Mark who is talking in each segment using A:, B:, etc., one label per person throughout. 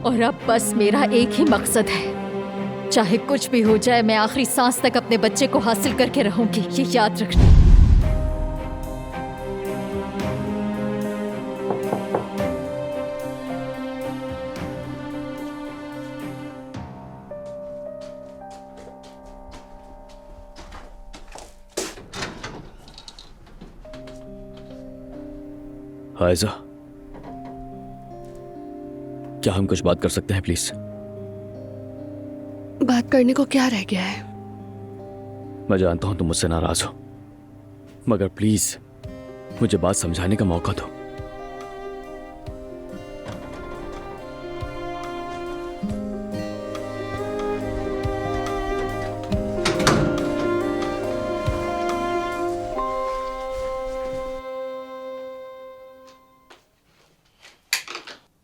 A: और अब बस मेरा एक ही मकसद है, चाहे कुछ भी हो जाए मैं आखिरी सांस तक अपने बच्चे को हासिल करके रहूंगी, ये याद रखना।
B: आयजा, क्या हम कुछ बात कर सकते हैं प्लीज?
C: बात करने को क्या रह गया है?
B: मैं जानता हूं तुम मुझसे नाराज हो, मगर प्लीज मुझे बात समझाने का मौका दो।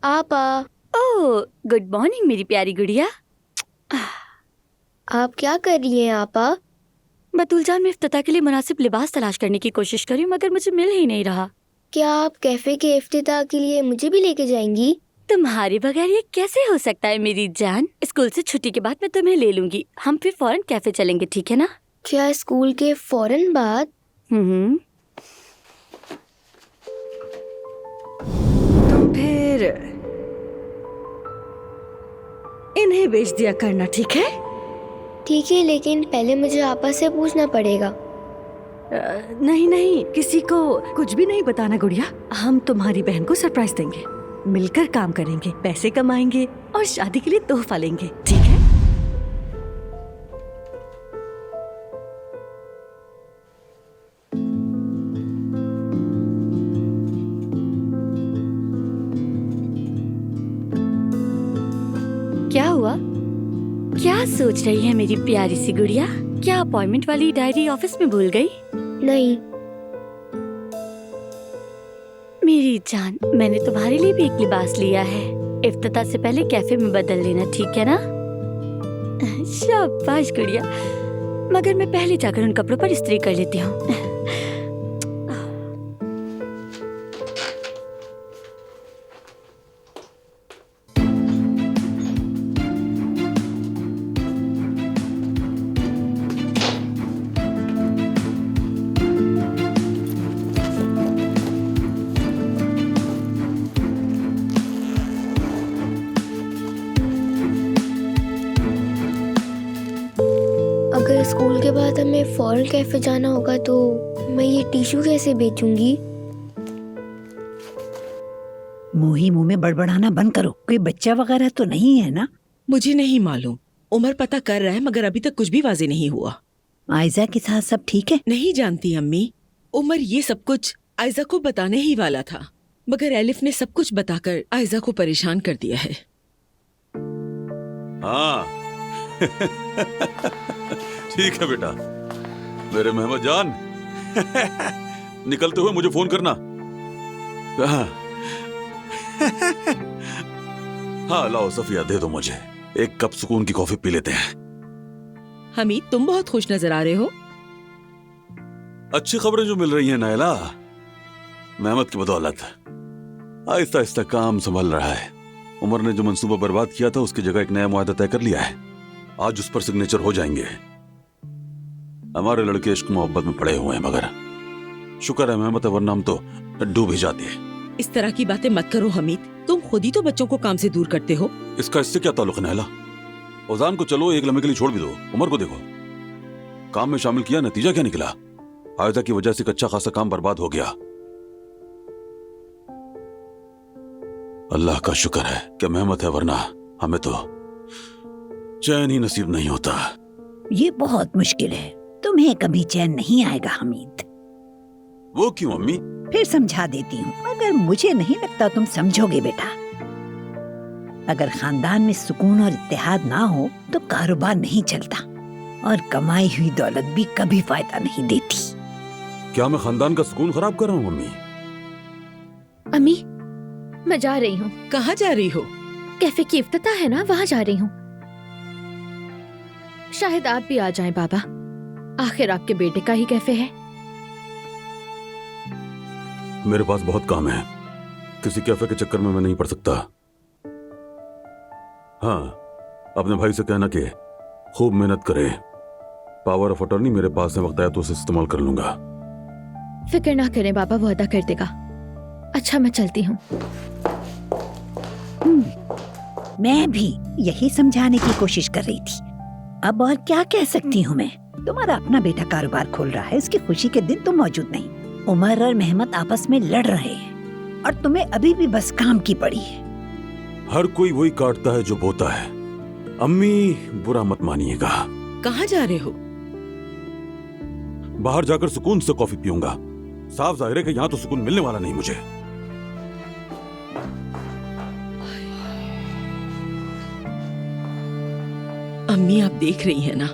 D: आपा।
E: ओह, गुड मॉर्निंग मेरी प्यारी गुड़िया।
D: आप क्या कर रही हैं आपा?
E: बतूल जान, मैं इफ्तिताह के लिए मुनासिब लिबास तलाश करने की कोशिश कर रही हूँ, मगर मुझे मिल ही नहीं रहा।
D: क्या आप कैफे के इफ्तिताह के लिए मुझे भी लेके जाएंगी?
E: तुम्हारे बगैर ये कैसे हो सकता है मेरी जान? स्कूल से छुट्टी के बाद मैं तुम्हें ले लूंगी, हम फिर फौरन कैफे चलेंगे, ठीक है ना?
D: क्या स्कूल के फौरन बाद?
F: तुम फिर इन्हें बेच दिया करना, ठीक है?
D: ठीक है, लेकिन पहले मुझे आपा से पूछना पड़ेगा।
F: नहीं नहीं, किसी को कुछ भी नहीं बताना गुड़िया। हम तुम्हारी बहन को सरप्राइज देंगे, मिलकर काम करेंगे, पैसे कमाएंगे और शादी के लिए तोहफा लेंगे, ठीक है?
E: क्या हुआ? क्या सोच रही है मेरी प्यारी सी गुड़िया? क्या अपॉइंटमेंट वाली डायरी ऑफिस में भूल गई?
D: नहीं।
E: मेरी जान, मैंने तुम्हारे लिए भी एक लिबास लिया है, इफ्तिताह से पहले कैफे में बदल लेना, ठीक है ना? शाबाश गुड़िया, मगर मैं पहले जाकर उन कपड़ों पर इस्त्री कर लेती हूँ।
D: अगर स्कूल के बाद हमें फौरन कैफे जाना होगा तो मैं ये टिश्यू कैसे बेचूंगी?
G: मुंह ही मुंह में बड़बड़ाना बंद करो। कोई बच्चा वगैरह तो नहीं है ना?
H: मुझे नहीं मालूम। उमर पता कर रहा है, मगर अभी तक कुछ भी वाजे नहीं हुआ।
G: आयजा के साथ सब ठीक है?
H: नहीं जानती अम्मी, उमर ये सब कुछ आयजा को बताने ही वाला था, मगर एलिफ ने सब कुछ बताकर आयजा को परेशान कर दिया है।
I: हाँ ठीक है बेटा, मेरे मोहम्मद जान निकलते हुए मुझे फोन करना। हाँ लाओ सफिया, दे दो मुझे एक कप सुकून की कॉफी पी लेते हैं।
H: हमीद, तुम बहुत खुश नजर आ रहे हो।
I: अच्छी खबरें जो मिल रही हैं नायला, मेहमत की बदौलत आहिस्ता आहिस्ता काम संभल रहा है। उमर ने जो मंसूबा बर्बाद किया था उसकी जगह एक नया मुआहदा तय कर लिया है, आज उस पर सिग्नेचर हो जाएंगे। हमारे लड़के इश्क मोहब्बत में पड़े हुए हैं, मगर शुक्र है मेहमत, वरना हम तो डूब ही जाते हैं।
H: इस तरह की बातें मत करो हमीद, तुम खुद ही तो बच्चों को काम से दूर करते हो।
I: इसका इससे क्या ताल्लुक है नायला? ओजान को चलो एक लम्हे के लिए छोड़ भी दो, उमर को देखो काम में शामिल किया, नतीजा क्या निकला? आयदा की वजह से एक अच्छा खासा काम बर्बाद हो गया। अल्लाह का शुक्र है कि मेहमत है, वरना हमें तो चैन ही नसीब नहीं होता।
G: ये बहुत मुश्किल है, तुम्हें कभी चैन नहीं आएगा हमीद।
I: वो क्यों अम्मी?
G: फिर समझा देती हूँ, मगर मुझे नहीं लगता तुम समझोगे बेटा। अगर खानदान में सुकून और इत्तेहाद ना हो तो कारोबार नहीं चलता, और कमाई हुई दौलत भी कभी फायदा नहीं देती।
I: क्या मैं खानदान का सुकून खराब कर रहा हूँ अम्मी?
A: अम्मी, मैं जा रही हूँ।
H: कहाँ जा रही हो?
A: कैफे की इफ्तिताह है ना, वहाँ जा रही हूँ। शायद आप भी आ जाएं बाबा, आखिर आपके बेटे का ही कैफे है।
I: मेरे पास बहुत काम है, किसी कैफे के चक्कर में मैं नहीं पड़ सकता। हाँ, अपने भाई से कहना कि खूब मेहनत करे। पावर ऑफ अटॉर्नी मेरे पास है, वक्त आया तो उसे इस्तेमाल कर लूंगा।
A: फिक्र ना करें बाबा, वो अदा कर देगा। अच्छा मैं चलती हूँ।
G: मैं भी यही समझाने की कोशिश कर रही थी। अब और क्या कह सकती हूँ मैं? तुम्हारा अपना बेटा कारोबार खोल रहा है, उसकी खुशी के दिन तुम मौजूद नहीं। उमर और मेहमत आपस में लड़ रहे हैं और तुम्हें अभी भी बस काम की पड़ी है।
I: हर कोई वही काटता है जो बोता है। अम्मी बुरा मत मानिएगा।
H: कहाँ जा रहे हो?
I: बाहर जाकर सुकून से कॉफी पीऊंगा। साफ जाहिर है कि यहाँ तो सुकून मिलने वाला नहीं मुझे।
H: अम्मी आप देख रही हैं ना,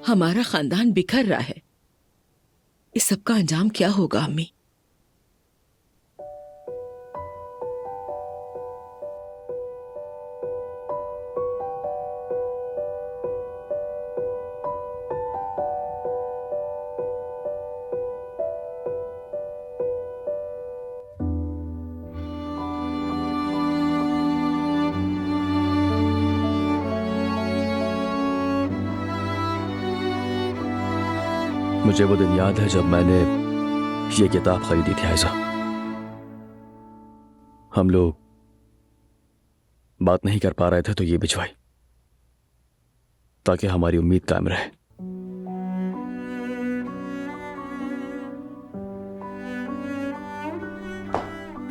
H: हमारा खानदान बिखर रहा है। इस सब का अंजाम क्या होगा अम्मी?
B: मुझे वो दिन याद है जब मैंने ये किताब खरीदी थी आयजा। हम लोग बात नहीं कर पा रहे थे तो ये भिजवाई ताकि हमारी उम्मीद कायम रहे।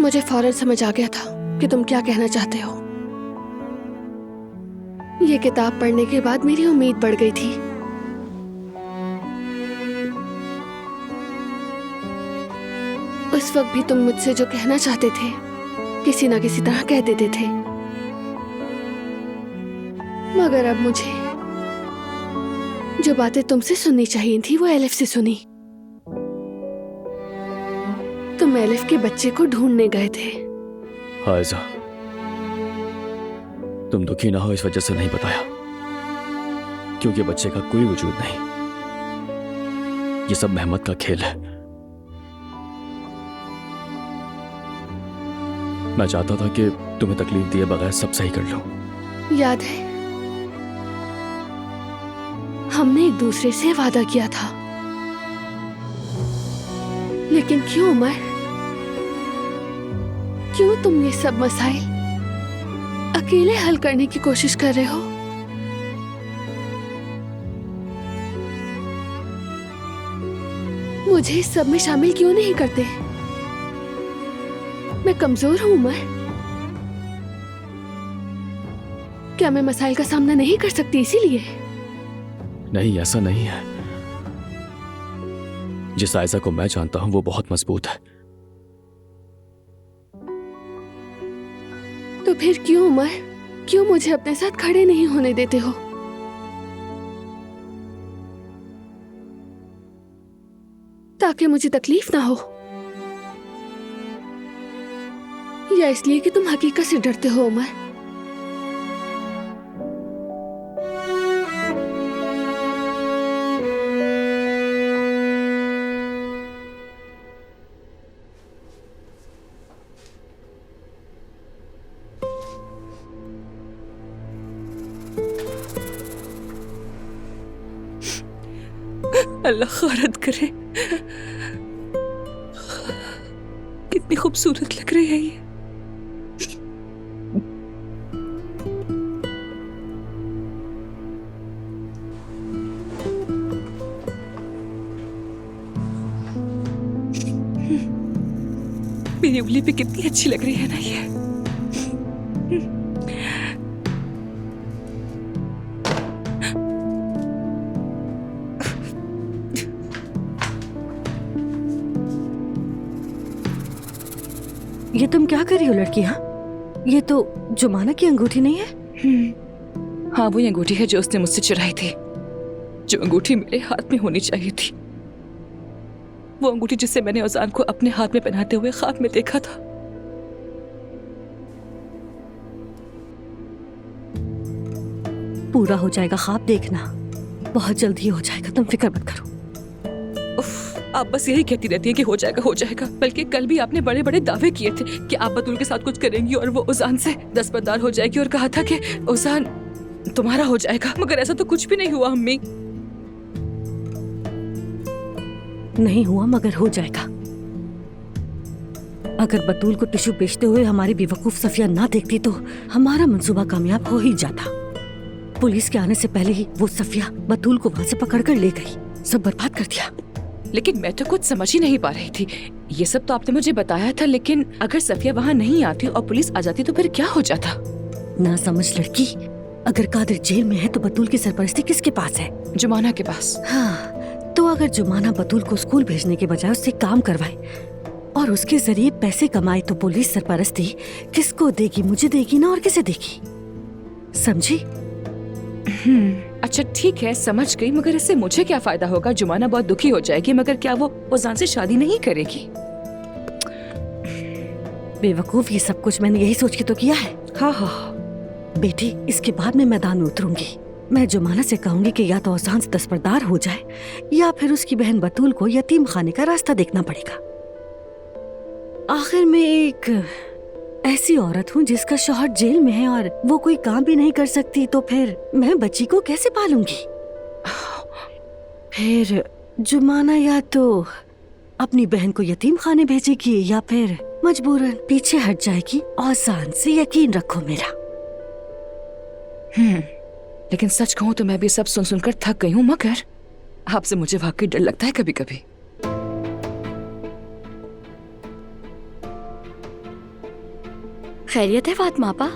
C: मुझे फौरन समझ आ गया था कि तुम क्या कहना चाहते हो। ये किताब पढ़ने के बाद मेरी उम्मीद बढ़ गई थी। उस वक्त भी तुम मुझसे जो कहना चाहते थे किसी ना किसी तरह कह देते थे, मगर अब मुझे जो बातें तुमसे सुननी चाहिए थी वो एलिफ से सुनी। तुम एलिफ के बच्चे को ढूंढने गए थे।
B: आयजा, तुम दुखी ना हो इस वजह से नहीं बताया, क्योंकि बच्चे का कोई वजूद नहीं। ये सब मेहमत का खेल है। मैं चाहता था कि तुम्हें तकलीफ दिए बगैर सब सही कर लो।
C: याद है हमने एक दूसरे से वादा किया था, लेकिन क्यों उमर, क्यों तुम ये सब मसाइल अकेले हल करने की कोशिश कर रहे हो? मुझे इस सब में शामिल क्यों नहीं करते? मैं कमजोर हूं उमर। क्या मैं मसाइल का सामना नहीं कर सकती इसीलिए?
B: नहीं, ऐसा नहीं है। जिस आयजा को मैं जानता हूं वो बहुत मजबूत है।
C: तो फिर क्यों उमर, क्यों मुझे अपने साथ खड़े नहीं होने देते हो? ताकि मुझे तकलीफ ना हो, या इसलिए कि तुम हकीकत से डरते हो उमर?
H: अल्लाह खैरत करे। कितनी खूबसूरत लग रही है ये। मेरी उंगली पे कितनी अच्छी लग रही है ना ये।
F: ये तुम क्या कर रही हो लड़की? हाँ, ये तो जुमाना की अंगूठी नहीं है?
H: हाँ, वो अंगूठी है जो उसने मुझसे चुराई थी, जो अंगूठी मेरे हाथ में होनी चाहिए थी। वो अंगूठी जिसे मैंने औजान को अपने हाथ में पहनाते हुए ख्वाब में देखा था।
F: पूरा हो जाएगा ख्वाब, देखना बहुत जल्दी हो जाएगा, तुम फिक्र मत करो।
H: आप बस यही कहती रहती हैं कि हो जाएगा, बल्कि कल भी आपने बड़े बड़े दावे किए थे कि आप बतूल के साथ कुछ करेंगी और वो उजान से दस्तबरदार हो जाएगी, और कहा था कि उजान तुम्हारा हो जाएगा, मगर ऐसा तो कुछ भी नहीं हुआ अम्मी।
F: नहीं हुआ मगर हो जाएगा। अगर बतूल को टिश्यू बेचते हुए हमारी बेवकूफ सफिया ना देखती तो हमारा मंसूबा कामयाब हो ही जाता। पुलिस के आने से पहले ही वो सफिया बतूल को वहां से पकड़कर ले गई, सब बर्बाद कर दिया।
H: लेकिन मैं तो कुछ समझ ही नहीं पा रही थी। ये सब तो आपने मुझे बताया था, लेकिन अगर सफिया वहाँ नहीं आती और पुलिस आ जाती तो फिर क्या हो जाता?
F: ना समझ लड़की, अगर कादिर जेल में है तो बतूल की सरपरस्ती किसके पास है?
H: जुमाना के पास।
F: हाँ, तो अगर जुमाना बतूल को स्कूल भेजने के बजाय उससे काम करवाए और उसके जरिए पैसे कमाए तो पुलिस सरपरस्ती किसको देगी? मुझे देगी ना, और किसे देगी? समझी?
H: अच्छा ठीक है, समझ गई, मगर इससे मुझे क्या फायदा होगा? जुमाना बहुत दुखी हो जाएगी, मगर क्या वो उजान से शादी नहीं करेगी?
F: बेवकूफ, ये सब कुछ मैंने यही सोच के तो किया है। हाँ, बेटी, इसके बाद मैं मैदान में उतरूंगी। मैं जुमाना से कहूंगी कि या तो उजान से दस्तबरदार हो जाए या फिर उसकी बहन बतूल को यतीम खाने का रास्ता देखना पड़ेगा। आखिर मैं एक ऐसी औरत हूँ जिसका शौहर जेल में है और वो कोई काम भी नहीं कर सकती, तो फिर मैं बच्ची को कैसे पालूंगी? फिर जुमाना या तो अपनी बहन को यतीम खाने भेजेगी या फिर मजबूरन पीछे हट जाएगी। औसान से यकीन रखो मेरा।
H: लेकिन सच कहूँ तो मैं भी सब सुन सुनकर थक गई हूँ, मगर आपसे मुझे वाकई डर लगता है कभी कभी।
E: खैरियत है फातिमा आपा?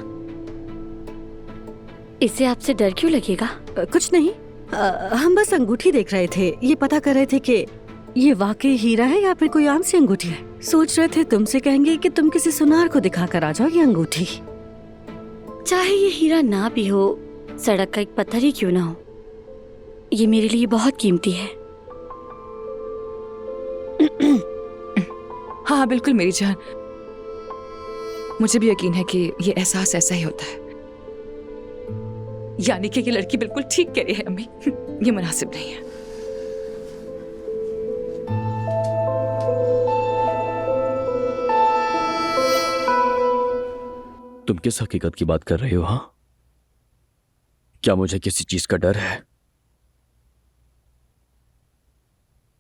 E: इससे आपसे डर क्यों लगेगा?
F: कुछ नहीं, हम बस अंगूठी देख रहे थे, ये पता कर रहे थे कि ये वाकई हीरा है या फिर कोई आम सी अंगूठी है। सोच रहे थे तुमसे कहेंगे कि तुम किसी सुनार को दिखाकर आ जाओ ये अंगूठी।
E: चाहे ये हीरा ना भी हो, सड़क का एक पत्थर ही क्यों ना हो, ये मेरे लिए बहुत कीमती है।
H: हाँ बिल्कुल मेरी जान, मुझे भी यकीन है कि ये एहसास ऐसा ही होता है। यानी कि ये लड़की बिल्कुल ठीक कह रही है अम्मी, ये मुनासिब नहीं है।
B: तुम किस हकीकत की बात कर रही हो? हाँ, क्या मुझे किसी चीज का डर है?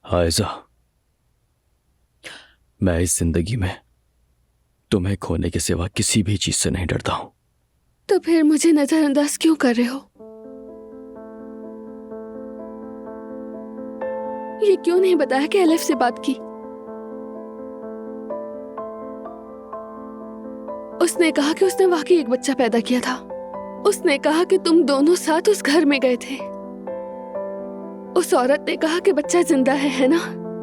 B: हाइजा, मैं इस जिंदगी में तुम्हें खोने के सिवा किसी भी चीज से नहीं डरता हूं।
C: तो फिर मुझे नजरअंदाज क्यों कर रहे हो? ये क्यों नहीं बताया कि एलिफ से बात की? उसने कहा कि उसने वाकई एक बच्चा पैदा किया था। उसने कहा कि तुम दोनों साथ उस घर में गए थे। उस औरत ने कहा कि बच्चा जिंदा है ना?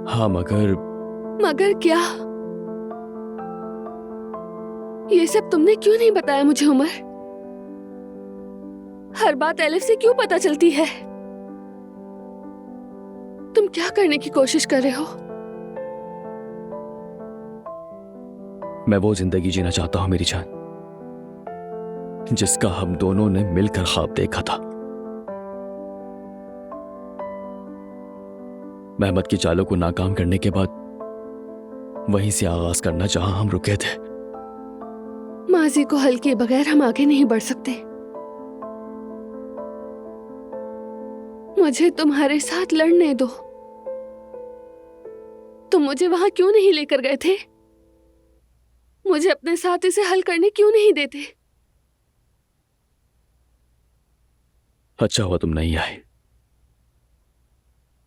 B: हाँ, मगर
C: क्या? ये सब तुमने क्यों नहीं बताया मुझे उमर? हर बात एलिफ से क्यों पता चलती है? तुम क्या करने की कोशिश कर रहे हो?
B: मैं वो जिंदगी जीना चाहता हूं मेरी जान, जिसका हम दोनों ने मिलकर ख्वाब देखा था। मेहमद की चालों को नाकाम करने के बाद वहीं से आगाज करना जहां हम रुके थे।
C: माजी को हल किए बगैर हम आगे नहीं बढ़ सकते। मुझे तुम्हारे साथ लड़ने दो। तुम मुझे वहां क्यों नहीं लेकर गए थे? मुझे अपने साथ इसे हल करने क्यों नहीं देते?
B: अच्छा हुआ तुम नहीं आए।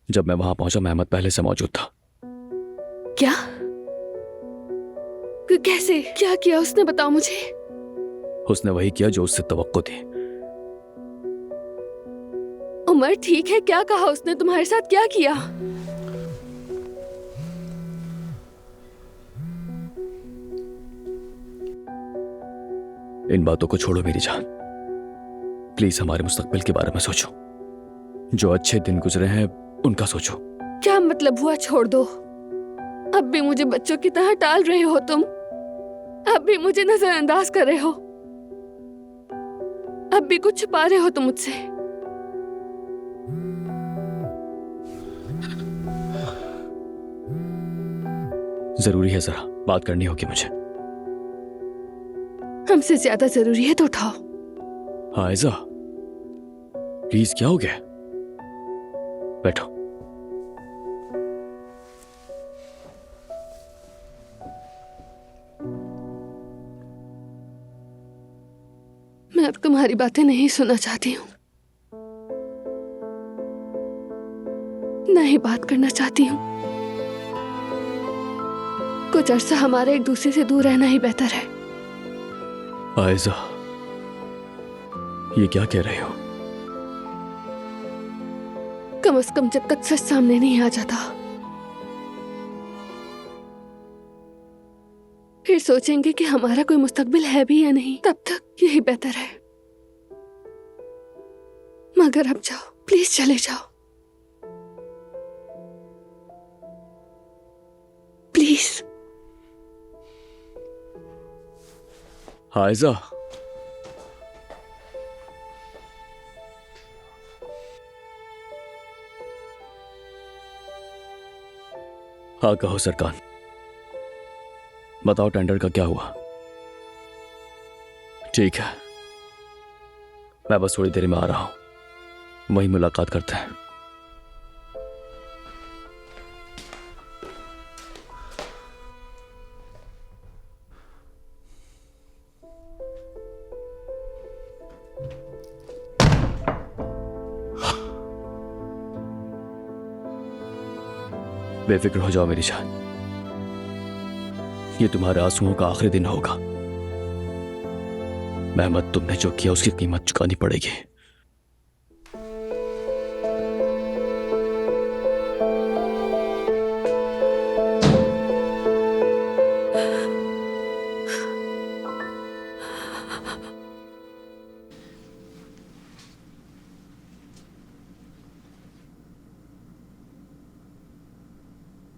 B: जब मैं वहां पहुंचा, मेहमद पहले से मौजूद था।
C: क्या? कैसे? क्या किया उसने? बताओ मुझे।
B: उसने वही किया जो उससे तवक्को थी।
C: उमर ठीक है, क्या कहा उसने? तुम्हारे साथ क्या किया?
B: इन बातों को छोड़ो मेरी जान, प्लीज हमारे मुस्तकबिल के बारे में सोचो। जो अच्छे दिन गुजरे हैं उनका सोचो।
C: क्या मतलब हुआ छोड़ दो? अब भी मुझे बच्चों की तरह टाल रहे हो तुम? अब भी मुझे नजरअंदाज कर रहे हो? अब भी कुछ छुपा रहे हो तुम मुझसे?
B: जरूरी है, जरा बात करनी होगी मुझे।
C: हमसे ज्यादा जरूरी है तो उठाओ।
B: आयजा प्लीज, क्या हो गया? बैठो।
C: मैं अब तुम्हारी बातें नहीं सुनना चाहती हूँ, न ही बात करना चाहती हूँ। कुछ अर्सा हमारे एक दूसरे से दूर रहना ही बेहतर है।
B: आयजा, ये क्या कह रहे हो?
C: कम से कम जब तक सच सामने नहीं आ जाता, फिर सोचेंगे कि हमारा कोई मुस्तकबिल है भी या नहीं। तब तक यही बेहतर है। मगर अब जाओ, प्लीज चले जाओ, प्लीज।
B: आयजा, हाँ कहो सरकार, बताओ टेंडर का क्या हुआ? ठीक है, मैं बस थोड़ी देर में आ रहा हूं, वहीं मुलाकात करते हैं। बेफिक्र हो जाओ मेरी जान, ये तुम्हारे आंसुओं का आखिरी दिन होगा। मेहमत, तुमने जो किया उसकी कीमत चुकानी पड़ेगी।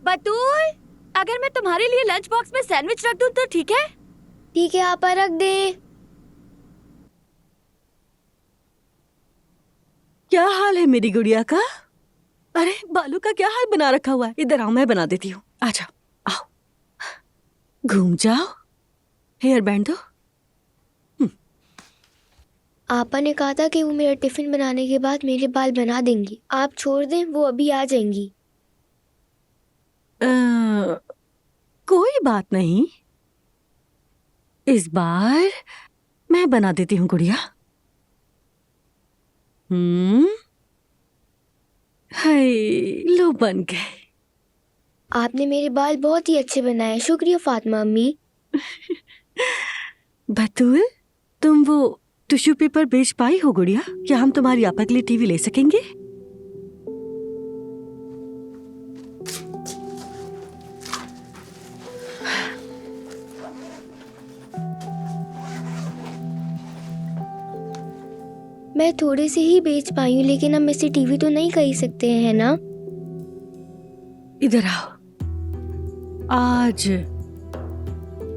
E: बतूल, अगर मैं तुम्हारे लिए लंच बॉक्स में सैंडविच रख दूं तो ठीक है?
D: ठीक है, आप रख दे।
F: क्या हाल है मेरी गुड़िया का? अरे बालू का क्या हाल बना रखा हुआ है? इधर आओ, मैं बना देती हूँ। आ जाओ, आओ, घूम जाओ, हेयर बैंड दो।
D: आपा ने कहा था कि वो मेरा टिफिन बनाने के बाद मेरे बाल बना देंगी। आप छोड़ दें, वो अभी आ जाएंगी।
F: कोई बात नहीं, इस बार मैं बना देती हूँ गुड़िया। हाय, लो बन गए।
D: आपने मेरे बाल बहुत ही अच्छे बनाए, शुक्रिया फातिमा अम्मी।
F: बतूल, तुम वो टिश्यू पेपर बेच पाई हो गुड़िया? क्या हम तुम्हारी आपा के लिए टीवी ले सकेंगे?
D: मैं थोड़े से ही बेच पाई हूँ, लेकिन हम इसे टीवी तो नहीं खरीद सकते हैं ना?
F: इधर आओ, आज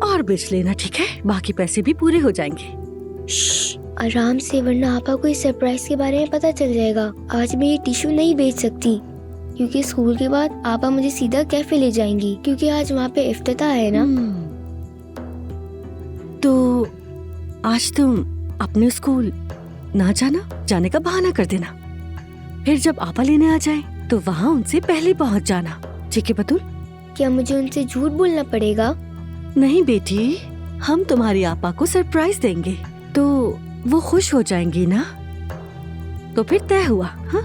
F: और बेच लेना, ठीक है? बाकी पैसे भी पूरे हो जाएंगे।
D: आराम से, वरना आपा को इस सरप्राइज के बारे में पता चल जाएगा। आज मैं ये टिश्यू नहीं बेच सकती, क्योंकि स्कूल के बाद आपा मुझे सीधा कैफे ले जाएंगी, क्योंकि आज वहाँ पे इफ्तिताह है ना।
F: तो आज तुम अपने स्कूल ना जाना, जाने का बहाना कर देना। फिर जब आपा लेने आ जाए तो वहाँ उनसे पहले पहुँच जाना, ठीक है बतूल?
D: क्या मुझे उनसे झूठ बोलना पड़ेगा?
F: नहीं बेटी, हम तुम्हारी आपा को सरप्राइज देंगे तो वो खुश हो जाएंगी ना। तो फिर तय हुआ। हाँ,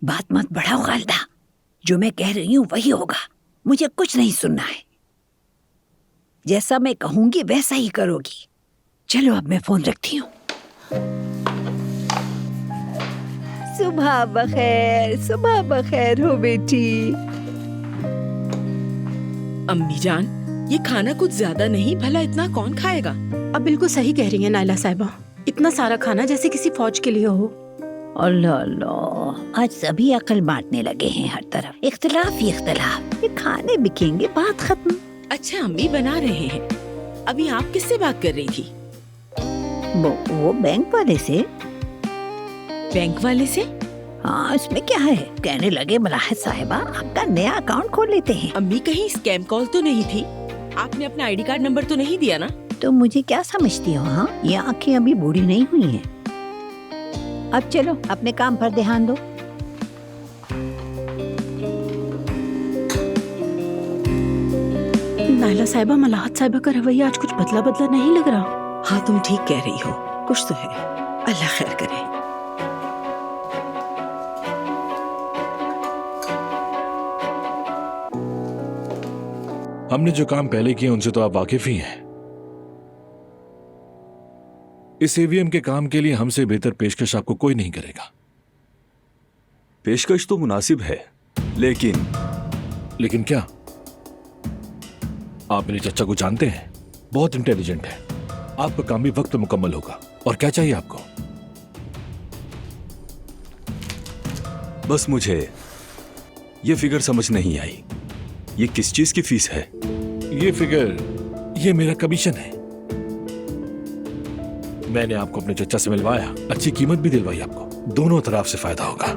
G: बात मत बढ़ाओ खालिदा, जो मैं कह रही हूँ वही होगा। मुझे कुछ नहीं सुनना है, जैसा मैं कहूंगी वैसा ही करोगी। चलो अब मैं फोन रखती हूँ। सुबह बखैर, सुबह बखैर हो बेटी।
J: अम्मी जान, ये खाना कुछ ज्यादा नहीं, भला इतना कौन खाएगा?
K: अब बिल्कुल सही कह रही है नायला साहिबा, इतना सारा खाना जैसे किसी फौज के लिए हो।
G: अल्लाह अल्लाह, आज सभी अकल बांटने लगे हैं हर तरफ, इख्तिलाफ ही इख्तिलाफ। ये खाने बिकेंगे, बात खत्म।
J: अच्छा अम्मी बना रहे हैं। अभी आप किससे बात कर रही थी?
G: वो बैंक वाले से?
J: बैंक वाले से?
G: हाँ, उसमें क्या है? कहने लगे मलाहत साहिबा आपका नया अकाउंट खोल लेते हैं।
J: अम्मी कहीं स्कैम कॉल तो नहीं थी? आपने अपना आईडी कार्ड नंबर तो नहीं दिया ना?
G: तो मुझे क्या समझती हो? हाँ, ये आंखें अभी बूढ़ी नहीं हुई हैं। अब चलो अपने काम पर ध्यान दो।
K: नायला साहिबा, मलाहत साहिबा का रवैया आज कुछ बदला बदला नहीं लग रहा।
J: हाँ तुम ठीक कह रही हो, कुछ तो है। अल्लाह खैर करे।
L: हमने जो काम पहले किए उनसे तो आप वाकिफ ही हैं। इस ईवीएम के काम के लिए हमसे बेहतर पेशकश आपको कोई नहीं करेगा।
I: पेशकश तो मुनासिब है,
L: लेकिन क्या? आप मेरे चचा को जानते हैं, बहुत इंटेलिजेंट है। आपका काम भी वक्त मुकम्मल होगा। और क्या चाहिए आपको?
I: बस मुझे ये फिगर समझ नहीं आई, ये किस चीज की फीस है?
L: ये फिगर, ये मेरा कमीशन है। मैंने आपको अपने चचा से मिलवाया, अच्छी कीमत भी दिलवाई आपको, दोनों तरफ से फायदा होगा।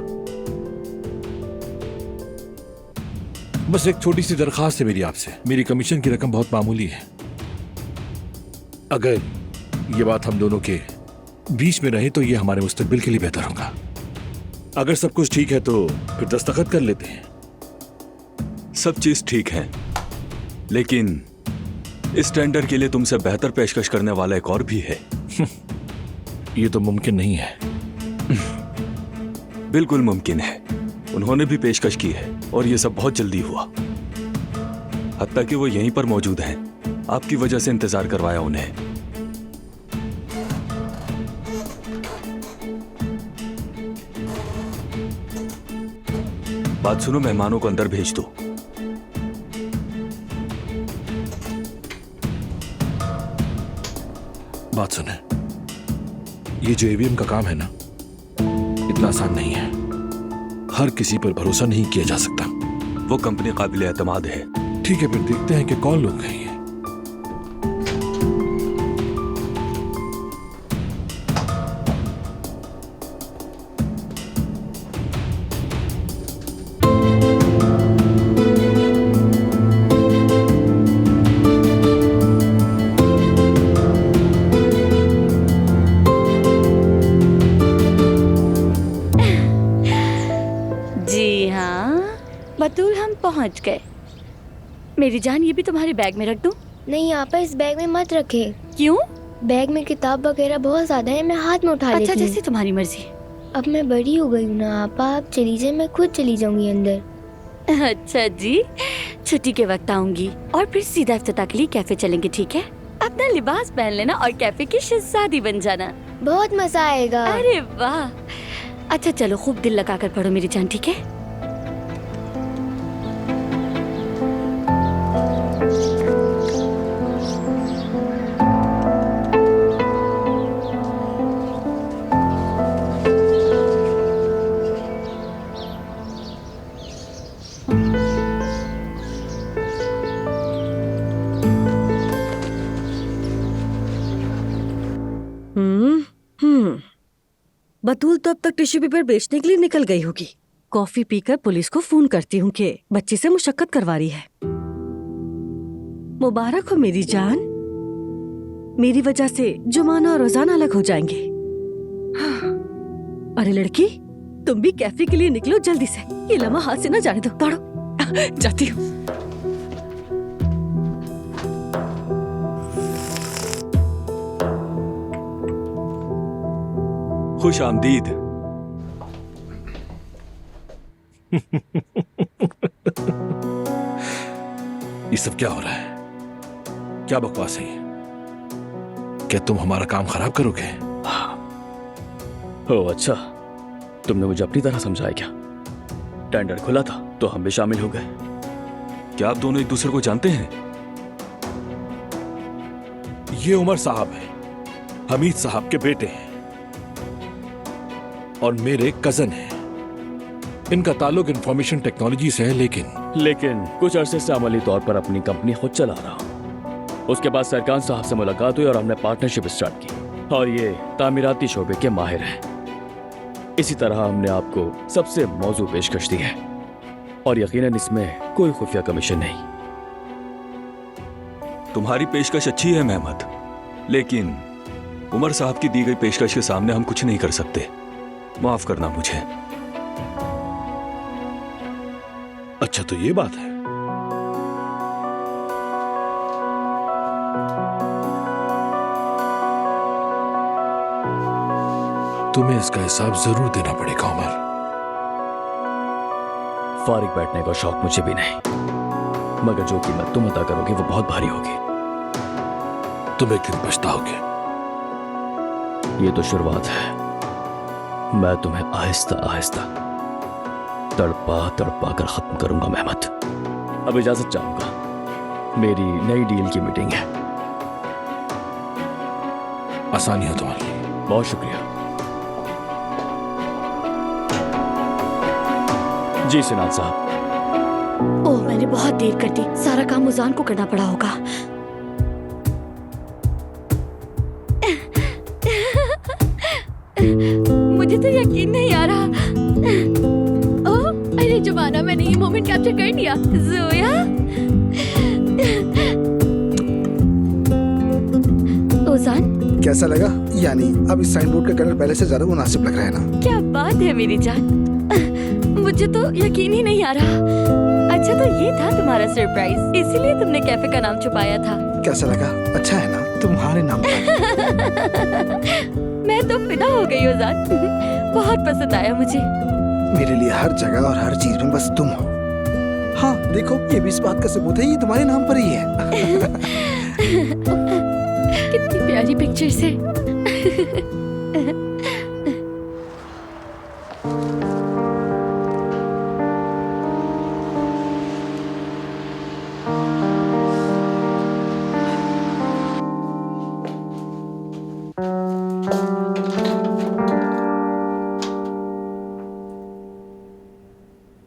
L: बस एक छोटी सी दरखास्त है मेरी आपसे। मेरी कमीशन की रकम बहुत मामूली है। अगर ये बात हम दोनों के बीच में रहे तो ये हमारे मुस्तकबिल के लिए बेहतर होगा। अगर सब कुछ ठीक है तो फिर दस्तखत कर लेते हैं।
I: सब चीज ठीक है, लेकिन इस टेंडर के लिए तुमसे बेहतर पेशकश करने वाला एक और भी है।
L: ये तो मुमकिन नहीं है।
I: बिल्कुल मुमकिन है। उन्होंने भी पेशकश की है और ये सब बहुत जल्दी हुआ। हत्ता कि वो यहीं पर मौजूद हैं। आपकी वजह से इंतजार करवाया उन्हें। बात सुनो, मेहमानों को अंदर भेज दो।
L: बात सुने, ये जो ईवीएम का काम है ना, इतना आसान नहीं है। हर किसी पर भरोसा नहीं किया जा सकता।
I: वो कंपनी काबिल एतमाद है।
L: ठीक है, फिर देखते हैं कि कौन लोग हैं ये।
E: बतूल, हम पहुंच गए। मेरी जान, ये भी तुम्हारे बैग में रख दूं?
D: नहीं आपा, इस बैग में मत रखे।
E: क्यों?
D: बैग में किताब वगैरह बहुत ज्यादा है, मैं हाथ में उठा लेती हूँ।
E: अच्छा, जैसे तुम्हारी मर्जी।
D: अब मैं बड़ी हो गई हूँ ना आपा, आप चली जाए, मैं खुद चली जाऊंगी अंदर।
E: अच्छा जी, छुट्टी के वक्त आऊंगी और फिर सीधा इफ्तिताह के लिए कैफे चलेंगे, ठीक है? अपना लिबास पहन लेना और कैफे की शहजादी बन जाना।
D: बहुत मजा आएगा।
E: अरे वाह। अच्छा चलो, खूब दिल लगा कर पढ़ो मेरी जान, ठीक है?
F: बतूल तो अब तक टिश्यू पेपर बेचने के लिए निकल गई होगी। कॉफी पीकर पुलिस को फोन करती हूँ कि बच्ची से मुशक्कत करवा रही है। मुबारक हो मेरी जान, मेरी वजह से जुमाना और रोजाना अलग हो जाएंगे। अरे लड़की, तुम भी कैफे के लिए निकलो जल्दी से, ये लम्हा हाथ से न जाने दो। दौड़ो।
J: जाती हूँ।
I: खुश आमदीद।
L: ये सब क्या हो रहा है? क्या बकवास है ये? क्या तुम हमारा काम खराब करोगे?
B: ओह अच्छा, तुमने मुझे अपनी तरह समझाया क्या? टेंडर खुला था तो हम भी शामिल हो गए।
I: क्या आप दोनों एक दूसरे को जानते हैं?
L: ये उमर साहब हैं, हमीद साहब के बेटे हैं और मेरे कजन हैं। इनका ताल्लुक इंफॉर्मेशन टेक्नोलॉजी से है, लेकिन
B: कुछ अरसे से अमली तौर पर अपनी कंपनी खुद चला रहा हूं। उसके बाद सरकार साहब से मुलाकात हुई और हमने पार्टनरशिप स्टार्ट की। और ये तामीराती शोबे के माहिर हैं। इसी तरह हमने आपको सबसे मौजू पेशकश दी है और यकीनन इसमें कोई खुफिया कमीशन नहीं।
M: तुम्हारी पेशकश अच्छी है मेहमत, लेकिन उमर साहब की दी गई पेशकश के सामने हम कुछ नहीं कर सकते। माफ करना मुझे।
L: अच्छा तो ये बात है। तुम्हें इसका हिसाब जरूर देना पड़ेगा उमर।
B: फारिग बैठने का शौक मुझे भी नहीं, मगर जो कीमत तुम अदा करोगे वो बहुत भारी होगी।
L: तुम एक दिन पछताओगे।
B: ये तो शुरुआत है। मैं तुम्हें आहिस्ता आहिस्ता तड़पा तड़पा कर खत्म करूंगा मेहमत। अब इजाजत चाहूंगा, मेरी नई डील की मीटिंग है।
L: आसानी हो तुम्हारे लिए।
B: बहुत शुक्रिया। जी सिनान साहब।
E: ओह, मैंने बहुत देर कर दी। सारा काम मुजान को करना पड़ा होगा। मुझे तो यकीन नहीं आ रहा। ओह, अरे जुमाना, मैंने ये मोमेंट कैप्चर कर लिया। जोया, ओजान,
N: कैसा लगा? यानी अब इस साइन बोर्ड का कलर पहले से ज्यादा मुनासिब लग रहा है ना?
E: क्या बात है मेरी जान, मुझे तो यकीन ही नहीं आ रहा। अच्छा तो ये था तुम्हारा सरप्राइज, इसीलिए तुमने कैफे का नाम छुपाया था।
N: कैसा लगा? अच्छा है ना? तुम्हारे नाम
E: मैं तो फिदा हो गई ओजान। बहुत पसंद आया मुझे।
N: मेरे लिए हर जगह और हर चीज में बस तुम हो। हाँ देखो, ये भी इस बात का सबूत है, ये तुम्हारे नाम पर ही है।
C: कितनी प्यारी पिक्चर्स है।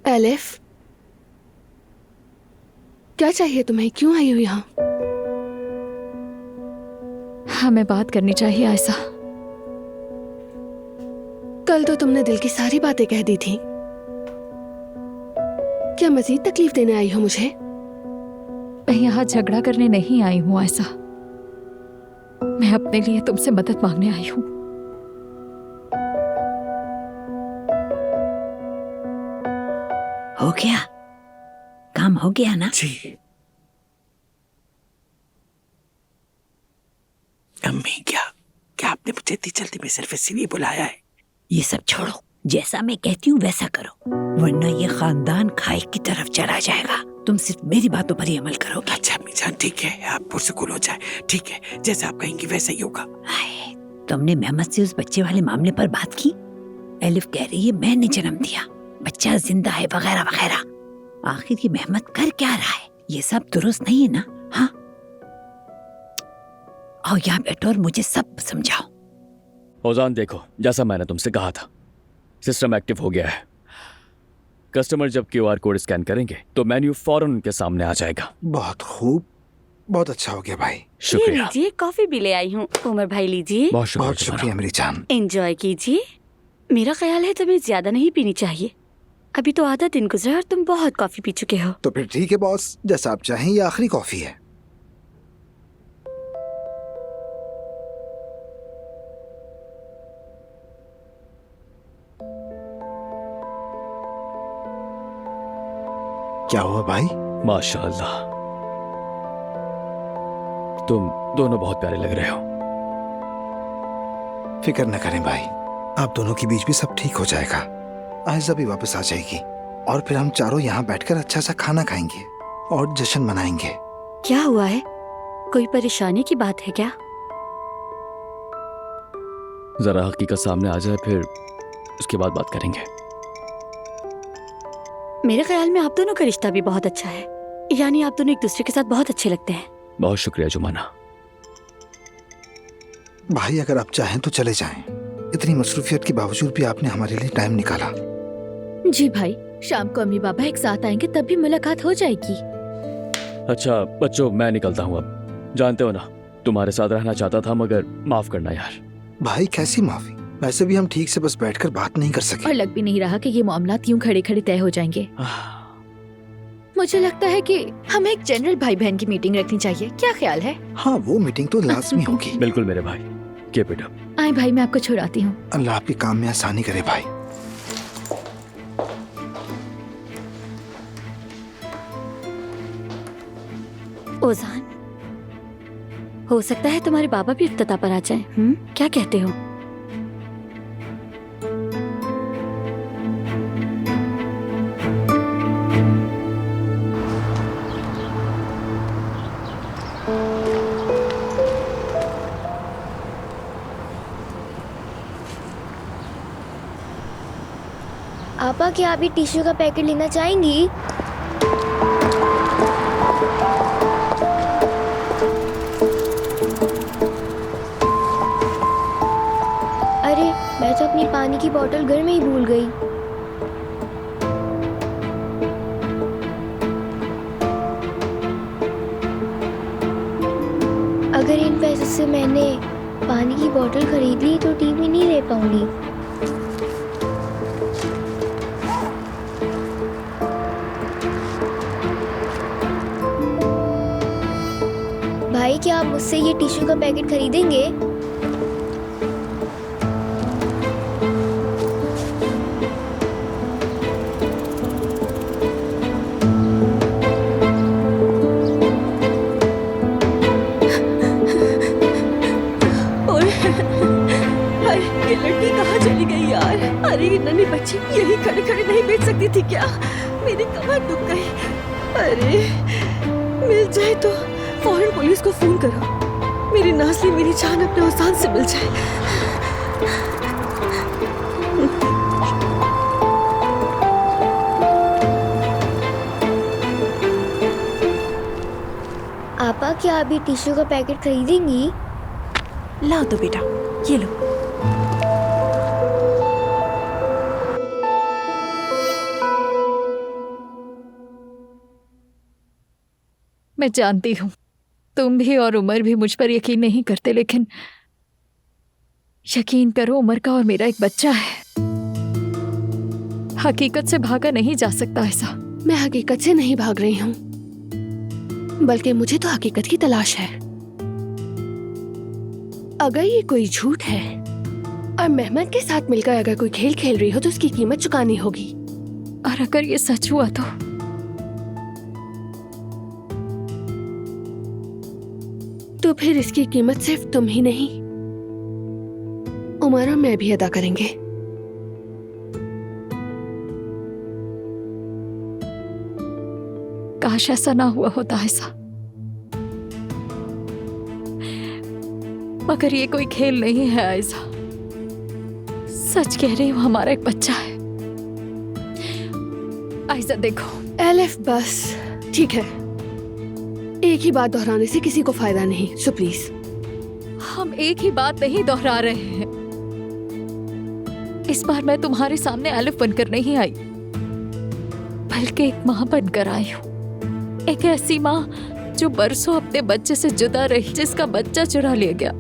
C: एलिफ, क्या चाहिए तुम्हें? क्यों आई हो यहाँ?
A: हमें बात करनी चाहिए आयशा।
C: कल तो तुमने दिल की सारी बातें कह दी थी। क्या मजीद तकलीफ देने आई हो मुझे?
A: मैं यहाँ झगड़ा करने नहीं आई हूँ आयशा, मैं अपने लिए तुमसे मदद मांगने आई हूँ।
G: हो गया काम? हो गया ना?
N: जी। अम्मी, क्या आपने मुझे इतनी जल्दी में सिर्फ इसीलिए बुलाया है?
G: ये सब छोड़ो, जैसा मैं कहती हूँ वैसा करो, वरना ये खानदान खाई की तरफ चला जाएगा। तुम सिर्फ मेरी बातों पर ही अमल करोगे।
N: अच्छा अम्मी जान, ठीक है, आप पुरसुकून हो जाए। ठीक है, जैसा आप कहेंगी वैसा ही होगा।
G: तुमने मेहमत से उस बच्चे वाले मामले पर बात की? एलिफ कह रही है मैंने जन्म दिया, बच्चा जिंदा है वगैरह वगैरह। आखिर ये मेहमत कर क्या रहा है? ये सब दुरुस्त नहीं है ना? हाँ, आओ यहाँ बैठो और मुझे सब समझाओ।
B: ओजान देखो, जैसा मैंने तुमसे कहा था, सिस्टम एक्टिव हो गया है। कस्टमर जब क्यूआर कोड स्कैन करेंगे तो मेन्यू फौरन उनके सामने आ जाएगा।
N: बहुत खूब, बहुत अच्छा हो गया भाई।
B: शुक्रिया।
E: लीजिए, कॉफी भी ले आई हूँ। उमर भाई लीजिए।
B: बहुत
N: शुक्रिया मेरी जान।
E: एंजॉय कीजिए। मेरा ख्याल है तुम्हें ज्यादा नहीं पीनी चाहिए। अभी तो आधा दिन गुजरा और तुम बहुत कॉफी पी चुके हो।
N: तो फिर ठीक है बॉस, जैसा आप चाहें, ये आखिरी कॉफी है। क्या हुआ भाई?
B: माशाअल्लाह, तुम दोनों बहुत प्यारे लग रहे हो।
N: फिक्र न करें भाई, आप दोनों के बीच भी सब ठीक हो जाएगा। आयशा भी वापस आ जाएगी और फिर हम चारों यहाँ बैठकर अच्छा सा खाना खाएंगे और जश्न मनाएंगे।
E: क्या हुआ है? कोई परेशानी की बात है क्या?
B: जरा हकीकत सामने आ जाए, फिर उसके बाद बात करेंगे।
E: मेरे ख्याल में आप दोनों का रिश्ता भी बहुत अच्छा है, यानी आप दोनों एक दूसरे के साथ बहुत अच्छे लगते हैं।
B: बहुत शुक्रिया जुमाना।
N: भाई अगर आप चाहें तो चले जाएं। इतनी मसरूफियत के बावजूद भी आपने हमारे लिए टाइम निकाला।
A: जी भाई, शाम को अम्मी बाबा एक साथ आएंगे, तब भी मुलाकात हो जाएगी।
B: अच्छा बच्चों, मैं निकलता हूँ अब। जानते हो ना, तुम्हारे साथ रहना चाहता था, मगर माफ करना यार।
N: भाई कैसी माफी? वैसे भी हम ठीक से बस बैठकर बात नहीं कर सके।
A: और लग भी नहीं रहा कि ये मामला यूं खड़े खड़े तय हो जाएंगे। मुझे लगता है कि हमें एक जनरल भाई बहन की मीटिंग रखनी चाहिए। क्या ख्याल है?
N: हाँ, वो मीटिंग तो लाजमी होगी।
B: बिल्कुल मेरे भाई, कीप इट अप।
A: आए भाई, मैं आपको छुड़ाती हूँ।
N: अल्लाह आपके काम में आसानी करे भाई।
E: ओजान, हो सकता है तुम्हारे बाबा भी इफ्तिताह पर आ जाएं। क्या कहते हो?
D: आपा, क्या आप ये टिश्यू का पैकेट लेना चाहेंगी? अरे, मैं तो अपनी पानी की बोतल घर में ही भूल गई। अगर इन पैसों से मैंने पानी की बोतल खरीद ली तो टीवी नहीं ले पाऊंगी। भाई, क्या आप मुझसे ये टिश्यू का पैकेट खरीदेंगे?
F: ये लड़की कहाँ चली गई यार? अरे ये नन्ही बच्ची यही खड़े खड़े नहीं बैठ सकती थी क्या? मेरी कमर दुख गई। अरे मिल जाए तो फौरन पुलिस को फोन करो। मेरी नाज़ली, मेरी जान अपने औसान से मिल जाए।
D: आपा, क्या आप ये टिश्यू का पैकेट खरीदेंगी?
F: लाओ तो बेटा, ये लो।
A: मैं जानती हूँ तुम भी और उमर भी मुझ पर यकीन नहीं करते, लेकिन यकीन करो, उमर का और मेरा एक बच्चा है। हकीकत से भागा नहीं जा सकता ऐसा।
C: मैं हकीकत से नहीं भाग रही हूँ, बल्कि मुझे तो हकीकत की तलाश है। अगर ये कोई झूठ है और मेहमद के साथ मिलकर अगर कोई खेल खेल रही हो तो उसकी कीमत चुकानी होगी।
A: और अगर ये सच हुआ
C: तो फिर इसकी कीमत सिर्फ तुम ही नहीं, उमर और मैं भी अदा करेंगे।
A: काश ऐसा ना हुआ होता ऐसा। मगर ये कोई खेल नहीं है ऐसा। सच कह रही हूँ, हमारा एक बच्चा है। आयजा देखो।
C: एलिफ, बस ठीक है, एक ही बात दोहराने से किसी को फायदा नहीं, सो प्लीज।
A: हम एक ही बात नहीं दोहरा रहे हैं। इस बार मैं तुम्हारे सामने एलिफ बनकर नहीं आई, बल्कि एक माँ बनकर आई हूँ। एक ऐसी माँ जो बरसों अपने बच्चे से जुदा रही, जिसका बच्चा चुरा लिया गया।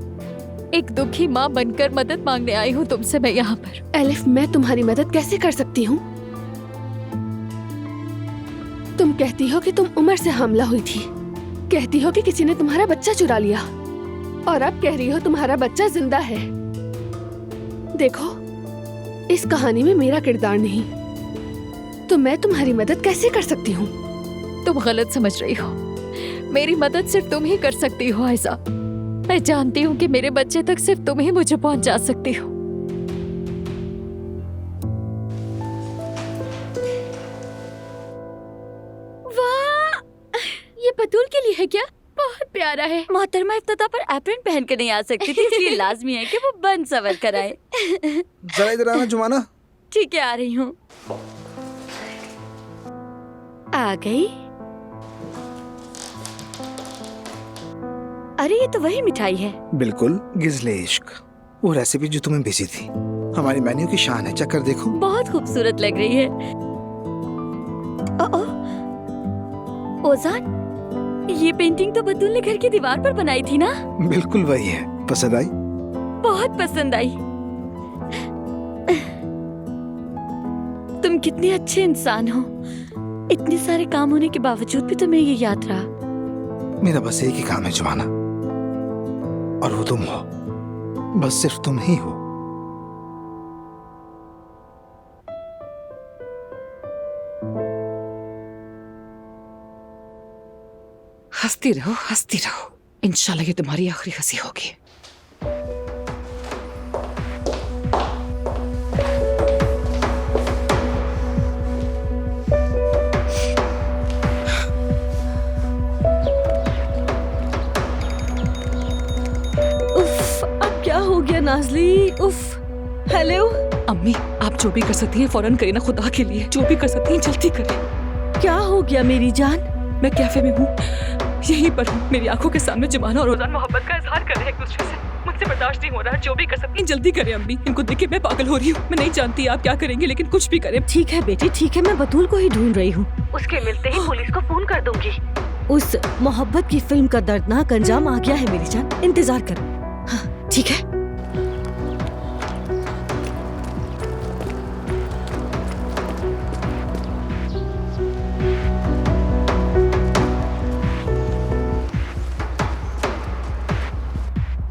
A: एक दुखी माँ बनकर मदद मांगने आई हूँ तुमसे मैं यहाँ पर।
C: एलिफ, मैं तुम्हारी मदद कैसे कर सकती हूँ? तुम कहती हो कि तुम उमर से हमला हुई थी, कहती हो कि किसी ने तुम्हारा बच्चा चुरा लिया, और अब कह रही हो तुम्हारा बच्चा जिंदा है। देखो, इस कहानी में मेरा किरदार नहीं, तो मैं तुम्हारी मदद कैसे कर सकती हूँ?
A: तुम गलत समझ रही हो। मेरी मदद सिर्फ तुम ही कर सकती हो आयजा। मैं जानती हूँ कि मेरे बच्चे तक सिर्फ तुम ही मुझे पहुंचा सकती हो।
E: वाह, ये बतूल के लिए है क्या? बहुत प्यारा है। मोहतरमा इफ्तिताह पर एप्रन पहन कर नहीं आ सकती थी, इसलिए लाजमी है कि वो बन सवर कराए।
N: जरा इधर आना जुमाना।
E: ठीक है, आ रही हूँ। आ गई। अरे ये तो वही मिठाई है।
N: बिल्कुल, गिज़ले इश्क, वो रेसिपी जो तुम्हें भेजी थी। हमारी मेन्यू की शान है, चक्कर देखो।
E: बहुत खूबसूरत लग रही है। ओजान, ये पेंटिंग तो बतूल ने घर की दीवार पर बनाई थी ना?
N: बिल्कुल वही है। पसंद आई?
E: बहुत पसंद आई। तुम कितने अच्छे इंसान हो। इतने सारे काम होने के बावजूद भी तुम्हें ये याद रहा।
N: मेरा बस एक ही काम है जुमाना, और वो तुम हो। बस सिर्फ तुम ही हो।
H: हंसती रहो, हंसती रहो। इंशाल्लाह ये तुम्हारी आखिरी हंसी होगी।
F: उफ, अब क्या हो गया नाज़ली? उफ। हेलो
H: अम्मी, आप जो भी कर सकती हैं फौरन करें ना, खुदा के लिए जो भी कर सकती हैं जल्दी करें।
F: क्या हो गया मेरी जान?
H: मैं कैफे में हूँ, यहीं पर हूँ। मेरी आंखों के सामने जुमाना और रोजान मोहब्बत का इजहार कर रहे हैं एक दूसरे से। मुझसे बर्दाश्त नहीं हो रहा। जो भी कर सकती हैं जल्दी करें अम्मी। इनको देख के मैं पागल हो रही हूँ। मैं नहीं जानती आप क्या करेंगे, लेकिन कुछ भी करें।
F: ठीक है बेटी, ठीक है, मैं बतूल को ही ढूंढ रही हूँ। उसके मिलते ही पुलिस को फोन कर दूंगी। उस मोहब्बत की फिल्म का दर्दनाक अंजाम आ गया है मेरी जान, इंतजार कर। हाँ ठीक है।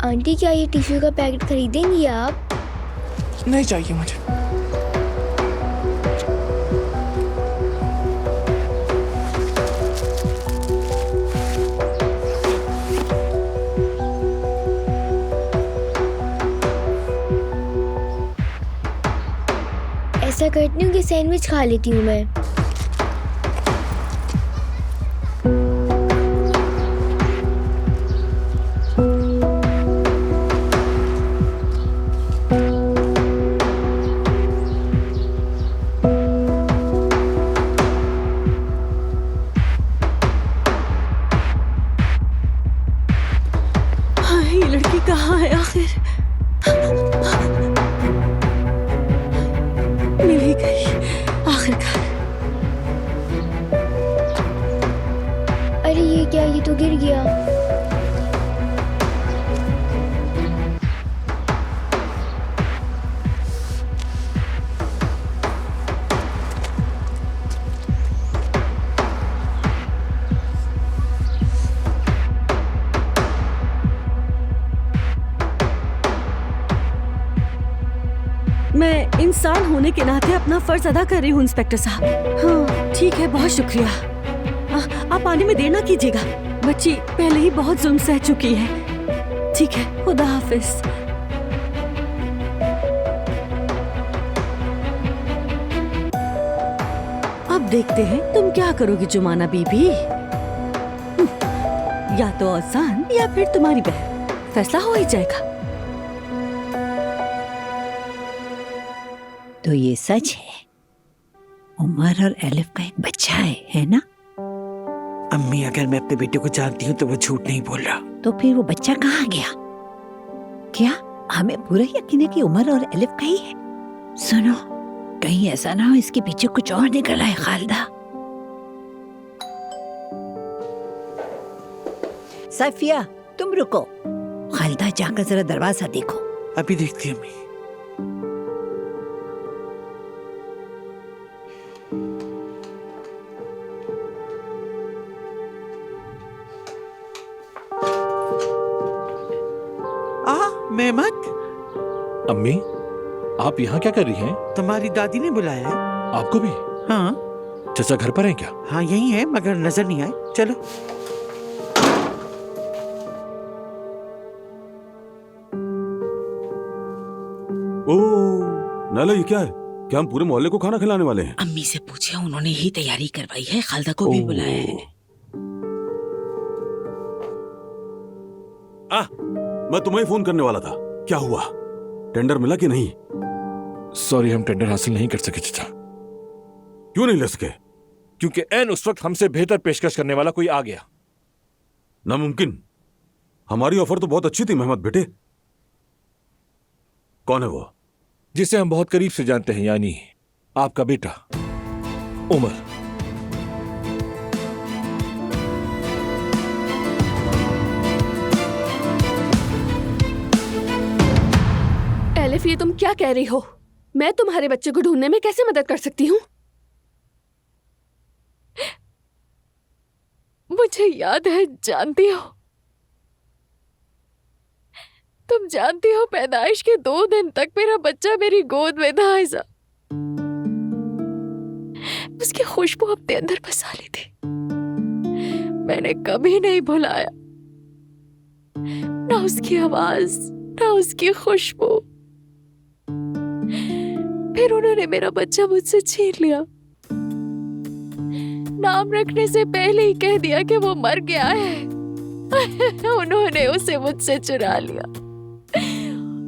D: आंटी क्या ये टिश्यू का पैकेट खरीदेंगी आप?
J: नहीं चाहिए मुझे।
D: ऐसा करती हूँ कि सैंडविच खा लेती हूँ मैं।
F: हाँ, ये लड़की कहाँ है आखिर? मिल ही गई आखिरकार।
D: अरे ये क्या, ये तो गिर गया।
F: मैं इंसान होने के नाते अपना फर्ज अदा कर रही हूँ इंस्पेक्टर साहब। हाँ ठीक है, बहुत शुक्रिया। आप आने में देर ना कीजिएगा। बच्ची पहले ही बहुत जुल्म सह चुकी है। ठीक है, खुदा हाफिज। अब देखते हैं तुम क्या करोगी जुमाना बीबी। या तो आसान या फिर तुम्हारी बहन, फैसला हो ही जाएगा।
G: तो ये सच है, उमर और एलिफ का एक बच्चा है ना?
J: अम्मी, अगर मैं अपने बेटे को जानती हूँ तो वो झूठ नहीं बोल रहा।
G: तो फिर वो बच्चा कहाँ गया? क्या हमें पूरा यकीन है कि उमर और एलिफ का ही है? सुनो, कहीं ऐसा ना हो इसके पीछे कुछ और निकल आए खालिदा। सफिया, तुम रुको। खालिदा, जाकर जरा दरवाजा देखो।
J: अभी देखती अम्मी। मेहमत।
L: अम्मी, आप यहाँ क्या कर रही हैं?
J: तुम्हारी दादी ने बुलाया है।
L: आपको भी?
J: हाँ।
L: चाचा घर पर हैं क्या?
J: हाँ यही है, मगर नजर नहीं आए। चलो।
I: ओह नाला, ये क्या है? क्या हम पूरे मोहल्ले को खाना खिलाने वाले हैं?
K: अम्मी से पूछे, उन्होंने ही तैयारी करवाई है। खालदा को भी बुलाया है।
I: मैं तुम्हें फोन करने वाला था। क्या हुआ, टेंडर मिला कि नहीं?
L: सॉरी, हम टेंडर हासिल नहीं कर सके चाचा।
I: क्यों नहीं ले सके?
L: क्योंकि ऐन उस वक्त हमसे बेहतर पेशकश करने वाला कोई आ गया।
I: नामुमकिन। हमारी ऑफर तो बहुत अच्छी थी मेहमत बेटे। कौन है वो?
L: जिसे हम बहुत करीब से जानते हैं, यानी आपका बेटा उमर।
C: एलिफ, ये तुम क्या कह रही हो? मैं तुम्हारे बच्चे को ढूंढने में कैसे मदद कर सकती हूँ?
A: मुझे याद है, जानती हो, तुम जानती हो, पैदाइश के 2 दिन तक मेरा बच्चा मेरी गोद में था। आयजा, उसकी खुशबू अपने अंदर बसा ली थी। मैंने कभी नहीं भुलाया, ना उसकी आवाज, ना उसकी खुशबू। फिर उन्होंने मेरा बच्चा मुझसे छीन लिया। नाम रखने से पहले ही कह दिया कि वो मर गया है। उन्होंने उसे मुझसे चुरा लिया।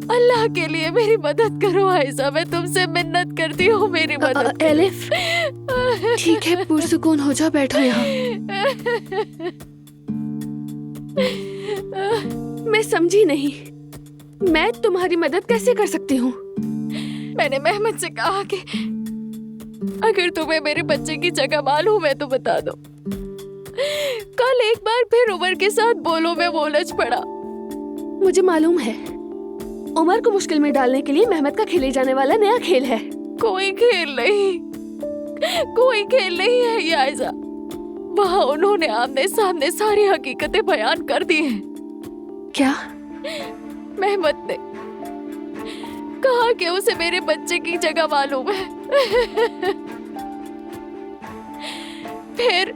A: अल्लाह के लिए मेरी मदद करो आयशा, मैं तुमसे मिन्नत करती हूँ, मेरी मदद करो।
C: एलिफ, ठीक है, पुरसुकून हो जाओ, बैठो यहाँ। मैं समझी नहीं, मैं तुम्हारी मदद कैसे कर सकती हूँ?
A: मैंने मेहमद से कहा कि अगर तुम्हें मेरे बच्चे की जगह मालूम है तो बता दो। कल एक बार फिर उमर के साथ बोलो में वो उलझ पड़ा।
C: मुझे मालूम है, उमर को मुश्किल में डालने के लिए मेहमद का खेले जाने वाला नया खेल है।
A: कोई खेल नहीं, कोई खेल नहीं है ये आयशा। वहाँ उन्होंने आमने सामने सारी हकीकतें बयान कर दी हैं।
C: क्या?
A: मेहमद ने कहा कि उसे मेरे बच्चे की जगह मालूम है। फिर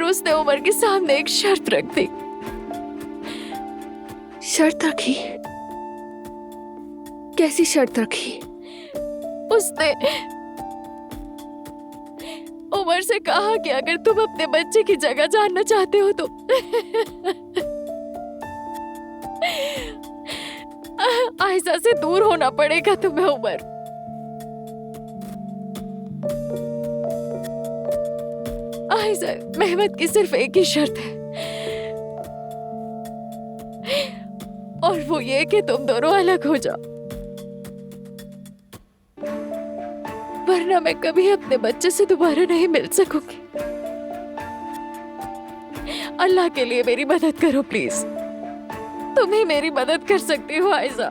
A: उसने उमर के सामने एक शर्त रख दी।
C: शर्त रखी? कैसी शर्त रखी?
A: उसने उमर से कहा कि अगर तुम अपने बच्चे की जगह जानना चाहते हो तो आयशा से दूर होना पड़ेगा तुम्हें उमर। आयशा, मेहमद की सिर्फ एक ही शर्त है, और वो ये कि तुम दोनों अलग हो जाओ, वरना मैं कभी अपने बच्चे से दोबारा नहीं मिल सकूंगी। अल्लाह के लिए मेरी मदद करो प्लीज। तुम ही मेरी मदद कर सकती हो आयशा।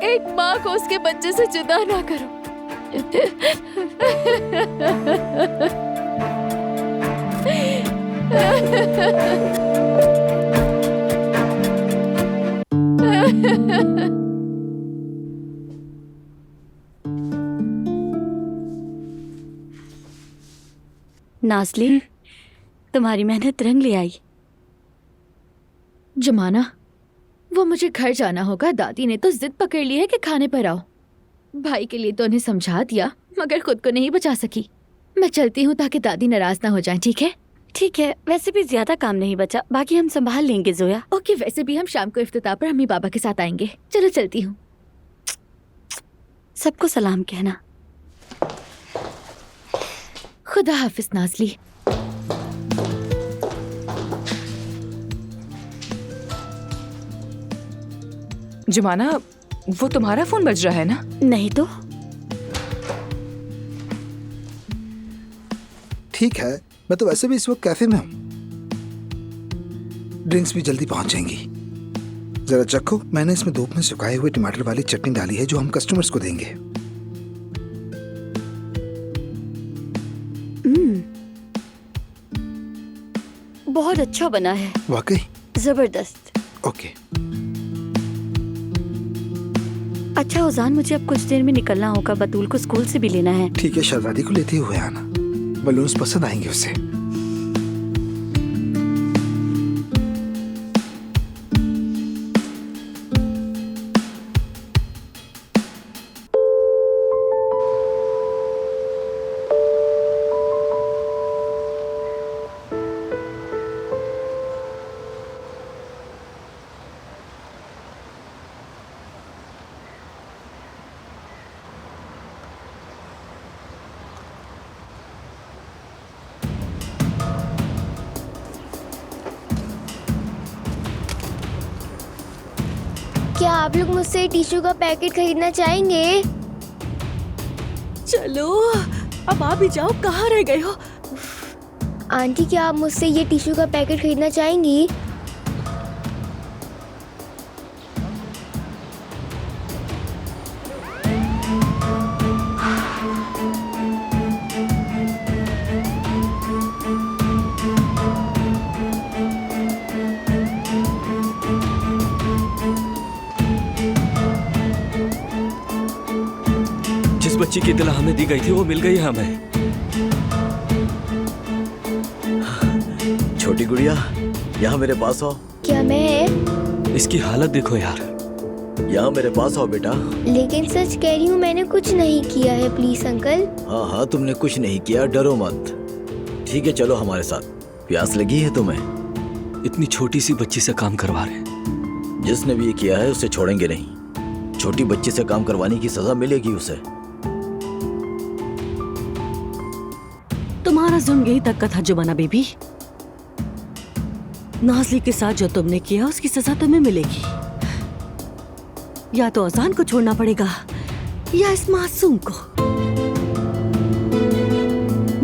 A: एक माँ को उसके बच्चे से जुदा ना करो।
E: नाज़लीन, तुम्हारी मेहनत रंग ले आई।
A: जमाना, वो मुझे घर जाना होगा। दादी ने तो जिद पकड़ ली है कि खाने पर आओ। भाई के लिए तो उन्हें समझा दिया, मगर खुद को नहीं बचा सकी। मैं चलती हूँ ताकि दादी नाराज ना हो जाएं, ठीक है?
E: ठीक है, वैसे भी ज्यादा काम नहीं बचा, बाकी हम संभाल लेंगे जोया।
A: ओके, वैसे भी हम शाम को इफ्तिताह पर अम्मी बाबा के साथ आएंगे। चलो चलती हूँ।
E: सबको सलाम कहना।
A: खुदा हाफिज नाज़ली।
H: जुमाना, वो तुम्हारा फोन बज रहा है ना?
E: नहीं तो।
N: ठीक है, मैं तो वैसे भी इस वक्त कैफे में हूँ। ड्रिंक्स भी जल्दी पहुंच जाएंगी। जरा चखो, मैंने इसमें धूप में सुखाए हुए टमाटर वाली चटनी डाली है जो हम कस्टमर्स को देंगे।
E: बहुत अच्छा बना है।
N: वाकई?
E: जबरदस्त।
N: ओके।
E: अच्छा उजान, मुझे अब कुछ देर में निकलना होगा। बतूल को स्कूल से भी लेना है।
N: ठीक है, शहजादी को लेते हुए आना। बलून्स पसंद आएंगे उसे।
D: क्या आप लोग मुझसे टिश्यू का पैकेट खरीदना चाहेंगे?
K: चलो अब आप भी जाओ, कहाँ रह गए हो?
D: आंटी, क्या आप मुझसे ये टिश्यू का पैकेट खरीदना चाहेंगी?
M: बच्ची की इत्तला हमें दी गई थी वो मिल गई है हमें।
B: छोटी गुड़िया, यहाँ मेरे पास आओ।
D: क्या मैं?
M: इसकी हालत देखो यार।
B: यहाँ मेरे पास आओ बेटा।
D: लेकिन सच कह रही हूँ, मैंने कुछ नहीं किया है, प्लीज अंकल।
B: हाँ हाँ, तुमने कुछ नहीं किया, डरो मत। ठीक है, चलो हमारे साथ। प्यास लगी है तुम्हें?
M: इतनी छोटी सी बच्ची से काम करवा रहे हैं।
B: जिसने भी ये किया है उसे छोड़ेंगे नहीं। छोटी बच्ची से काम करवाने की सजा मिलेगी उसे।
F: तुम्हारा जुर्म यही तक का था जुबाना बेबी। नाज़ली के साथ जो तुमने किया उसकी सजा तुम्हें मिलेगी। या तो अजान को छोड़ना पड़ेगा या इस मासूम को।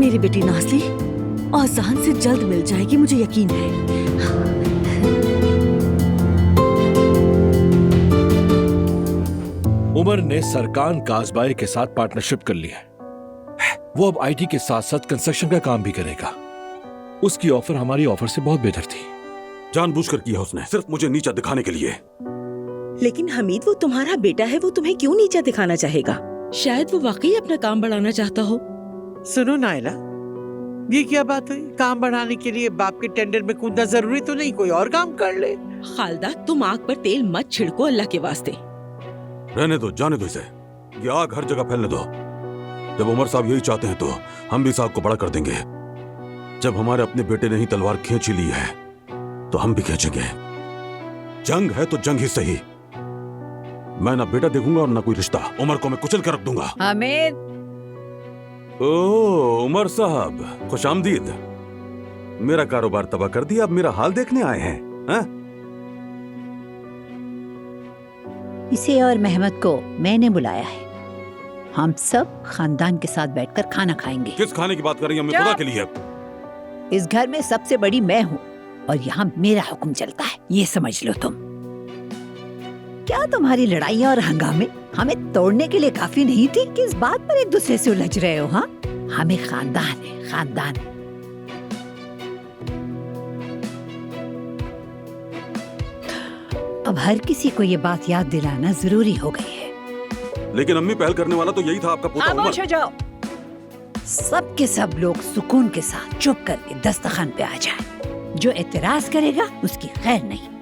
F: मेरी बेटी नाज़ली अजान से जल्द मिल जाएगी, मुझे यकीन है।
L: उमर ने सरकान काजबाई के साथ पार्टनरशिप कर ली है। वो अब आईटी के साथ साथ कंस्ट्रक्शन का काम भी करेगा। उसकी ऑफर हमारी ऑफर से बहुत बेहतर थी।
I: जानबूझकर किया उसने, सिर्फ मुझे नीचा दिखाने के लिए।
J: लेकिन हमीद, वो तुम्हारा बेटा है, वो तुम्हें क्यों नीचा दिखाना चाहेगा? शायद वो वाकई अपना काम बढ़ाना चाहता हो।
O: सुनो नायला, ये क्या बात हुई? काम बढ़ाने के लिए बाप के टेंडर में कूदना जरूरी तो नहीं, कोई और काम कर ले।
J: खालदा, तुम आग पर तेल मत छिड़को अल्लाह के वास्ते।
I: रहने दो, जाने दो इसे। ये आग हर जगह फैलने दो। जब उमर साहब यही चाहते हैं तो हम भी साहब को बड़ा कर देंगे। जब हमारे अपने बेटे ने ही तलवार खींच ली है तो हम भी खींचेंगे। जंग है तो जंग ही सही। मैं ना बेटा देखूंगा और ना कोई रिश्ता। उमर को मैं कुचल कर रख दूंगा।
G: हामिद।
I: ओ उमर साहब, खुशामदीद। मेरा कारोबार तबाह कर दिया, अब मेरा हाल देखने आए हैं, हैं?
G: इसे और मेहमद को मैंने बुलाया है। हम सब खानदान के साथ बैठकर खाना खाएंगे।
I: किस खाने की बात कर रही हैं अम्मी? खुदा के लिए।
G: इस घर में सबसे बड़ी मैं हूँ और यहाँ मेरा हुक्म चलता है, ये समझ लो तुम। क्या तुम्हारी लड़ाइयाँ और हंगामे हमें तोड़ने के लिए काफी नहीं थी? किस बात पर एक दूसरे से उलझ रहे हो? हाँ, हमें खानदान है, खानदान। अब हर किसी को ये बात याद दिलाना जरूरी हो गई है।
I: लेकिन अम्मी, पहल करने वाला तो यही था आपका पोता उमर।
G: खामोश हो जाओ। सब के सब लोग सुकून के साथ चुप करके दस्तरखान पे आ जाए। जो एतराज करेगा उसकी खैर नहीं।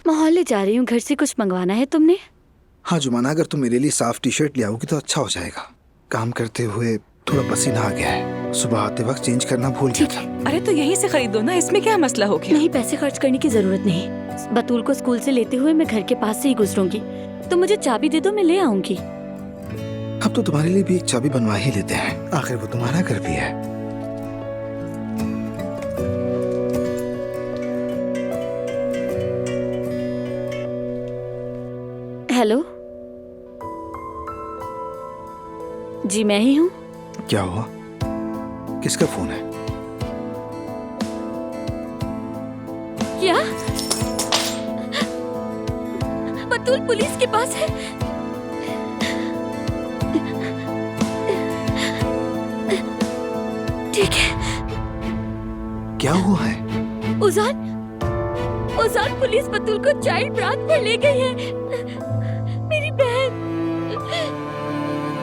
E: मोहल्ले जा रही हूँ, घर से कुछ मंगवाना है तुमने?
N: हाँ जुमाना, अगर तुम मेरे लिए साफ टी शर्ट ले आओगी तो अच्छा हो जाएगा। काम करते हुए थोड़ा पसीना आ गया है, सुबह आते वक्त चेंज करना भूल गया था।
H: अरे तो यहीं से खरीदो ना, इसमें क्या मसला हो गया?
E: नहीं, पैसे खर्च करने की जरूरत नहीं। बतूल को स्कूल से लेते हुए मैं घर के पास से ही गुजरूंगी। तुम मुझे चाबी दे दो, मैं ले आऊंगी।
N: अब तो तुम्हारे लिए भी एक चाबी बनवा ही लेते हैं, आखिर वो तुम्हारा घर भी है।
E: हेलो जी, मैं ही हूँ।
N: क्या हुआ? किसका फोन है?
E: क्या? बतूल पुलिस के पास है। ठीक है।
N: क्या हुआ है?
E: उजान पुलिस बतूल को चाइल्ड ब्रांच पर ले गई है। मेरी बहन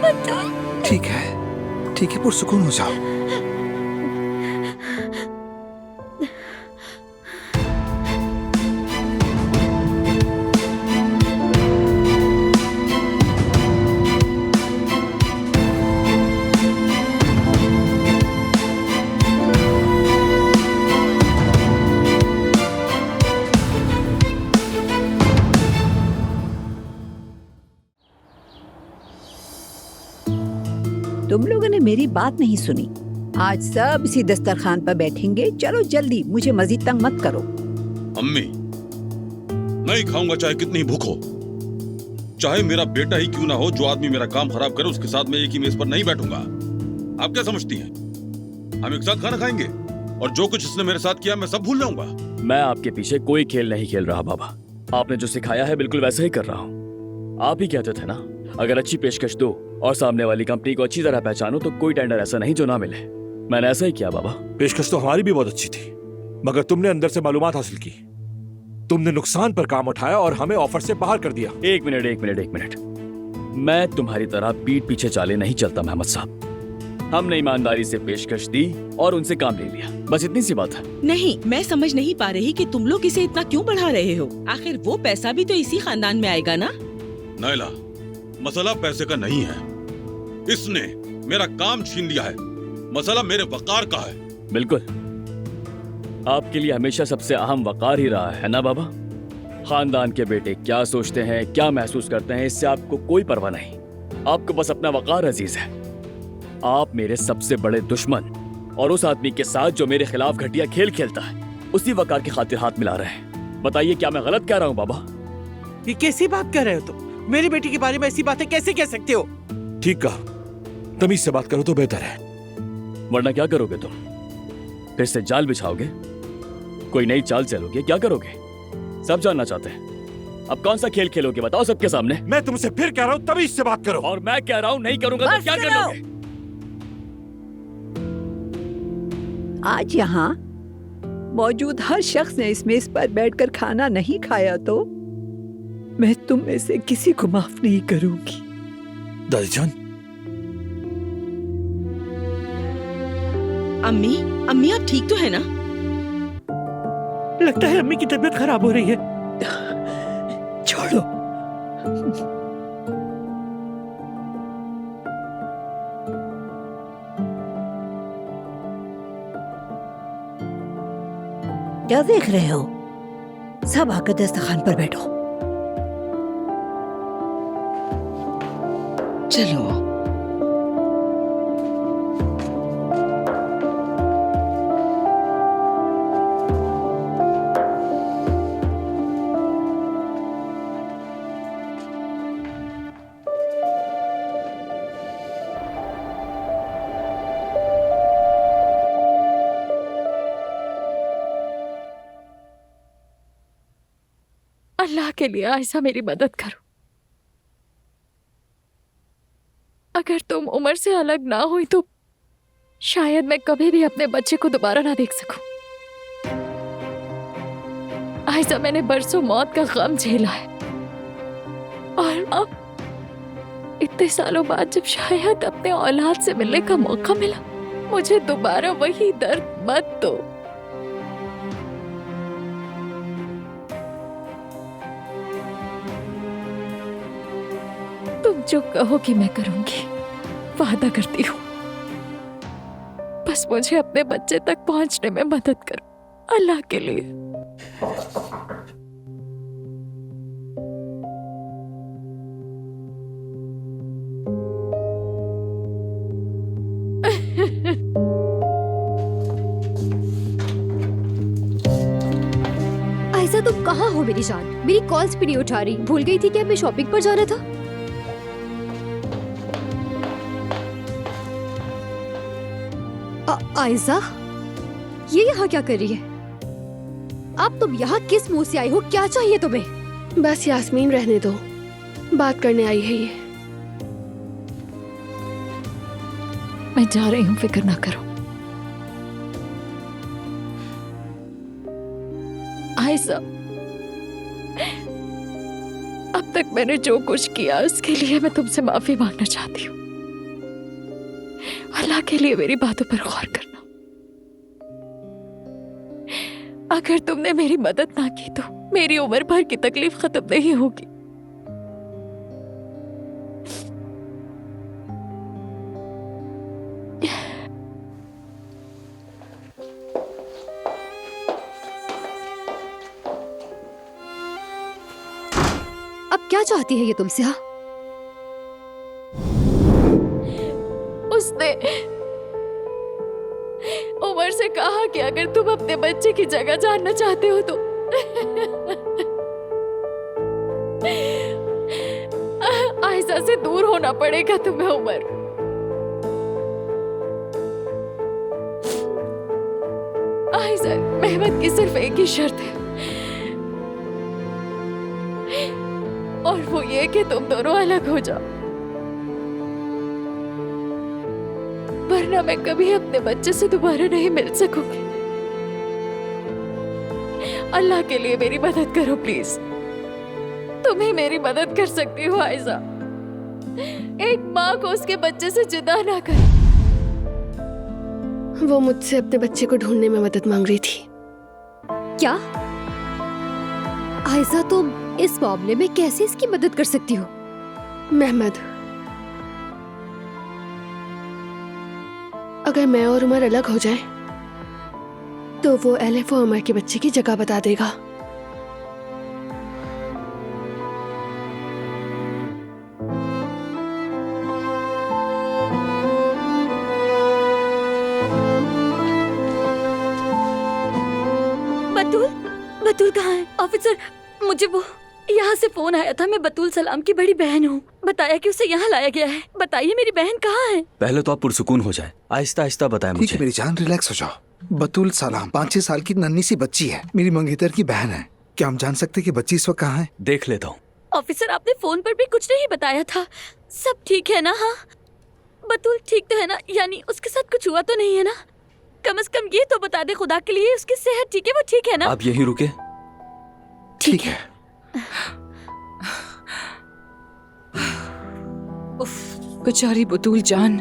E: बतूल।
N: ठीक है, पुरसुकून हो जाओ।
G: तुम लोगों ने मेरी बात नहीं सुनी। आज सब इसी दस्तरखान पर बैठेंगे। चलो जल्दी, मुझे मजीद तंग मत करो।
I: अम्मी, नहीं खाऊंगा चाहे कितनी भूख हो। चाहे मेरा बेटा ही क्यों ना हो, जो आदमी मेरा काम खराब करे उसके साथ मैं एक ही मेज पर नहीं बैठूंगा। आप क्या समझती हैं? हम एक साथ खाना खाएंगे? और जो कुछ इसने मेरे साथ किया मैं सब भूल जाऊंगा।
B: मैं आपके पीछे कोई खेल नहीं खेल रहा बाबा। आपने जो सिखाया है बिल्कुल वैसा ही कर रहा हूँ। आप ही कहते थे ना, अगर अच्छी पेशकश दो और सामने वाली कंपनी को अच्छी तरह पहचानो तो कोई टेंडर ऐसा नहीं जो ना मिले। मैंने ऐसा ही किया बाबा।
L: पेशकश तो हमारी भी बहुत अच्छी थी, मगर तुमने अंदर से मालूमात हासिल की, तुमने नुकसान पर काम उठाया और हमें ऑफर से बाहर कर दिया।
B: एक मिनट। मैं तुम्हारी तरह पीठ पीछे चाले नहीं चलता मेहमद साहब। हमने ईमानदारी से पेशकश दी और उनसे काम ले लिया, बस इतनी सी बात है।
J: नहीं, मैं समझ नहीं पा रही कि तुम लोग इसे इतना क्यों बढ़ा रहे हो। आखिर वो पैसा भी तो इसी खानदान में आएगा ना।
I: नायला, मसला पैसे का नहीं है, इसने मेरा काम छीन लिया है। मसला मेरे वकार का है।
B: बिल्कुल, आपके लिए हमेशा सबसे अहम वकार ही रहा है ना बाबा। खानदान के बेटे क्या सोचते हैं, क्या महसूस करते हैं, इससे आपको कोई परवाह नहीं। आपको बस अपना वकार अजीज है। आप मेरे सबसे बड़े दुश्मन और उस आदमी के साथ जो मेरे खिलाफ घटिया खेल खेलता है, उसी वकार की खातिर हाथ मिला रहे हैं। बताइए, क्या मैं गलत कह रहा हूँ बाबा?
O: ये कैसी बात कर रहे हो तुम? मेरी बेटी के बारे में ऐसी बातें कैसे कह सकते हो?
L: ठीक कहा, तमीज से बात करो तो बेहतर है।
B: वरना क्या करोगे तुम? फिर से जाल बिछाओगे? कोई नई चाल चलोगे? क्या करोगे? सब जानना चाहते हैं। अब कौन सा खेल खेलोगे बताओ सबके सामने।
L: मैं तुमसे फिर कह रहा हूँ तमीज से बात करो।
B: और मैं कह रहा हूँ नहीं करूंगा तो क्या कर लोगे?
G: आज यहाँ मौजूद हर शख्स ने इस मेज पर बैठकर खाना नहीं खाया तो मैं तुम में से किसी को माफ नहीं करूंगी।
L: दादी जान।
J: अम्मी आप ठीक तो है ना?
O: लगता है अम्मी की तबीयत खराब हो रही है।
G: छोड़ो। क्या देख रहे हो? सब आकर दस्तरखान पर बैठो।
J: चलो।
A: अल्लाह के लिए आयशा मेरी मदद करो। अगर तुम उमर से अलग ना हुई तो शायद मैं कभी भी अपने बच्चे को दोबारा ना देख सकूं। आयशा, मैंने बरसों मौत का गम झेला है और अब इतने सालों बाद जब शायद अपने औलाद से मिलने का मौका मिला, मुझे दोबारा वही दर्द मत दो। तुम जो कहोगी मैं करूंगी, वादा करती हूँ। बस मुझे अपने बच्चे तक पहुंचने में मदद करो, अल्लाह के लिए।
P: आयशा, तुम कहाँ हो मेरी जान? मेरी कॉल्स भी नहीं उठा रही। भूल गई थी कि हमें शॉपिंग पर जाना था। आयशा, ये यहाँ क्या कर रही है? अब तुम यहाँ किस मुंह से आई हो? क्या चाहिए तुम्हें?
C: बस यास्मीन, रहने दो, बात करने आई है ये।
A: मैं जा रही हूँ, फिक्र ना करो। आयशा, अब तक मैंने जो कुछ किया उसके लिए मैं तुमसे माफी मांगना चाहती हूँ। अल्लाह के लिए मेरी बातों पर गौर करना। अगर तुमने मेरी मदद ना की तो मेरी उम्र भर की तकलीफ खत्म नहीं होगी।
P: अब क्या चाहती है ये तुमसे? हाँ,
A: उसने उमर से कहा कि अगर तुम अपने बच्चे की जगह जानना चाहते हो तो आयशा से दूर होना पड़ेगा तुम्हें उमर। प्लीज मेहमत की सिर्फ एक ही शर्त है, और वो ये कि तुम दोनों अलग हो जाओ, वरना मैं कभी अपने बच्चे से दोबारा नहीं मिल सकूंगी। अल्लाह के लिए मेरी मदद करो प्लीज। तुम ही मेरी मदद कर सकती हो आयजा। एक माँ को उसके बच्चे से जुदा ना कर।
C: वो मुझसे अपने बच्चे को ढूंढने में मदद मांग रही थी।
P: क्या आयजा, तुम इस मामले में कैसे इसकी मदद कर सकती हो?
C: महमद, अगर मैं और उमर अलग हो जाएं, तो वो एलिफ और उमर के बच्चे की जगह बता देगा।
E: बतूल कहाँ है? ऑफिसर, मुझे वो यहाँ से फोन आया था। मैं बतूल सलाम की बड़ी बहन हूँ। बताया कि उसे यहाँ लाया गया है। बताइए मेरी बहन कहाँ है?
B: पहले तो आप पुरसुकून हो जाए, आहिस्ता आहिस्ता बताएं मुझे।
N: ठीक है मेरी जान, रिलैक्स हो जाओ। बतूल सलाम 5-6 साल की नन्ही सी बच्ची है, मेरी मंगेतर की बहन है। क्या हम जान सकते कि बच्ची इस वक्त कहाँ है?
B: देख लेता हूँ।
E: ऑफिसर, आपने फोन पर भी कुछ नहीं बताया था। सब ठीक है ना? हाँ, बतूल ठीक तो है ना? यानी उसके साथ कुछ हुआ तो नहीं है ना? कम से कम ये तो बता दे खुदा के लिए, उसकी सेहत ठीक है? वो ठीक है ना?
B: आप यहीं रुके।
N: ठीक है।
H: बेचारी बतूल जान,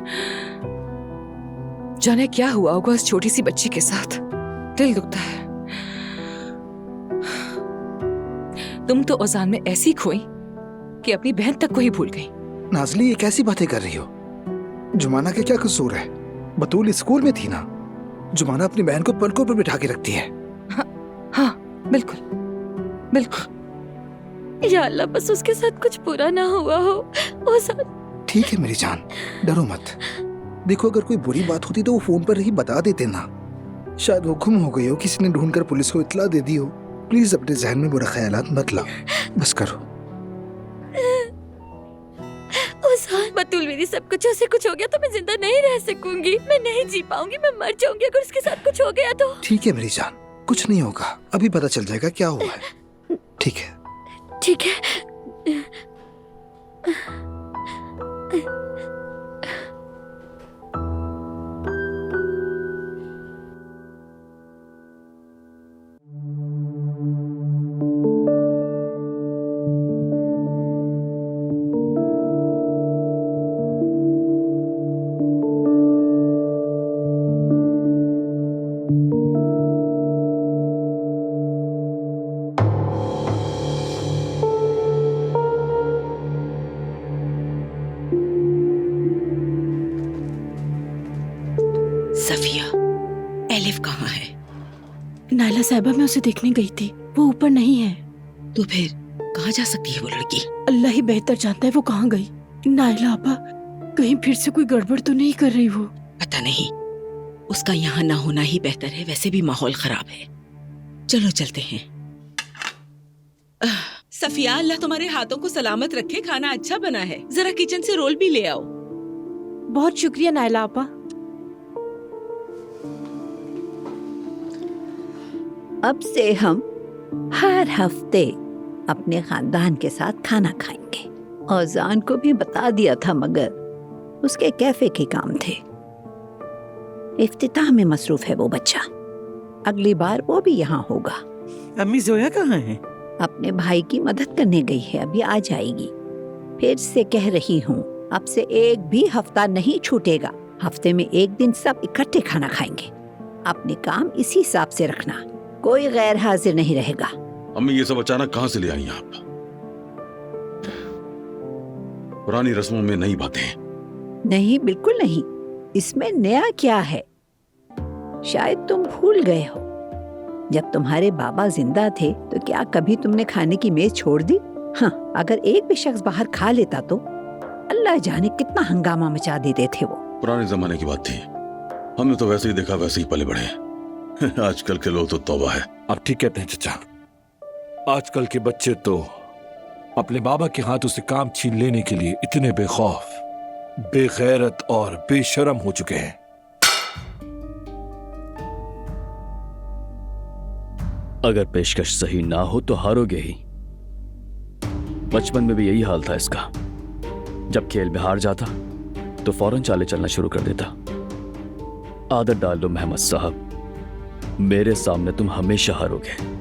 H: जाने क्या हुआ होगा उस छोटी सी बच्ची के साथ। दिल दुखता है। तुम तो औजान में ऐसी खोई कि अपनी बहन तक को ही भूल गई।
N: नाजली, ये कैसी बातें कर रही हो? जुमाना का क्या कसूर है? बतूल स्कूल में थी ना। जुमाना अपनी बहन को पलकों पर बिठा के रखती है।
H: हाँ बिल्कुल बिल्कुल।
E: या अल्लाह, बस उसके साथ कुछ बुरा ना हुआ हो।
N: ठीक है मेरी जान, डरो मत। देखो, अगर कोई बुरी बात होती तो वो फोन पर ही बता देते ना। शायद वो गुम हो गई हो, किसी ने ढूंढकर पुलिस को इत्तला दे दी हो। प्लीज अपने जहन में बुरा ख्यालात मत लाओ, बस करो।
E: बतूल मेरी सब कुछ, उसे कुछ हो गया तो मैं जिंदा नहीं रह सकूंगी। मैं नहीं जी पाऊंगी, मैं मर जाऊंगी अगर उसके साथ कुछ हो गया तो।
N: ठीक है मेरी जान, कुछ नहीं होगा, अभी पता चल जाएगा क्या हुआ है। ठीक है
E: ठीक है।
J: सफिया, एलिफ कहाँ है?
K: नायला साहिबा, मैं उसे देखने गई थी, वो ऊपर नहीं है।
J: तो फिर कहाँ जा सकती है वो लड़की?
K: अल्लाह ही बेहतर जानता है वो कहाँ गई। नायला आपा, कहीं फिर से कोई गड़बड़ तो नहीं कर रही वो?
J: पता नहीं, उसका यहाँ ना होना ही बेहतर है। वैसे भी माहौल खराब है। चलो चलते हैं। सफिया, अल्लाह तुम्हारे हाथों को सलामत रखे। खाना अच्छा बना है, जरा किचन से रोल भी ले आओ।
K: बहुत शुक्रिया नायला आपा।
G: अब से हम हर हफ्ते अपने खानदान के साथ खाना खाएंगे। औजान को भी बता दिया था, मगर उसके कैफे के काम थे। इफ्तिताह में मसरूफ है वो बच्चा। अगली बार वो भी यहाँ होगा।
O: अम्मी जोया कहाँ है?
G: अपने भाई की मदद करने गई है, अभी आ जाएगी। फिर से कह रही हूँ, अब से एक भी हफ्ता नहीं छूटेगा। हफ्ते में एक दिन सब इकट्ठे खाना खाएंगे। अपने काम इसी हिसाब से रखना, कोई गैर हाजिर नहीं रहेगा।
I: अम्मी, ये सब अचानक कहाँ से ले आई आप? पुरानी रस्मों में नई बातें।
G: नहीं, बिल्कुल नहीं। इसमें नया क्या है? शायद तुम भूल गए हो, जब तुम्हारे बाबा जिंदा थे तो क्या कभी तुमने खाने की मेज छोड़ दी? हाँ, अगर एक भी शख्स बाहर खा लेता तो अल्लाह जाने कितना हंगामा मचा देते थे वो।
I: पुराने जमाने की बात थी, हमने तो वैसे ही देखा वैसे ही पले बढ़े। आजकल के लोग तो तौबा है।
L: आप ठीक कहते हैं चचा। आजकल के बच्चे तो अपने बाबा के हाथों से काम छीन लेने के लिए इतने बेखौफ, बेगैरत और बेशर्म हो चुके हैं।
B: अगर पेशकश सही ना हो तो हारोगे ही। बचपन में भी यही हाल था इसका। जब खेल में हार जाता तो फौरन चाले चलना शुरू कर देता। आदत डाल लो मेहमत साहब, मेरे सामने तुम हमेशा हारोगे।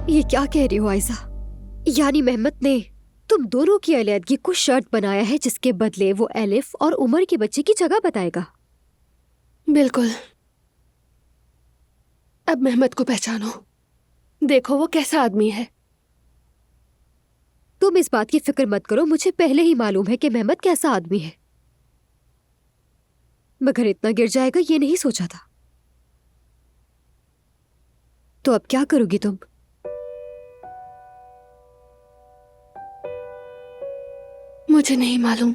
P: ये क्या कह रही हो आयजा? यानी मेहमत ने तुम दोनों की अलैदगी को शर्त बनाया है जिसके बदले वो एलिफ और उमर के बच्चे की जगह बताएगा।
C: बिल्कुल। अब मेहमत को पहचानो, देखो वो कैसा आदमी है।
P: तुम इस बात की फिक्र मत करो, मुझे पहले ही मालूम है कि मेहमत कैसा आदमी है, मगर इतना गिर जाएगा ये नहीं सोचा था। तो अब क्या करोगी तुम?
C: मुझे नहीं मालूम।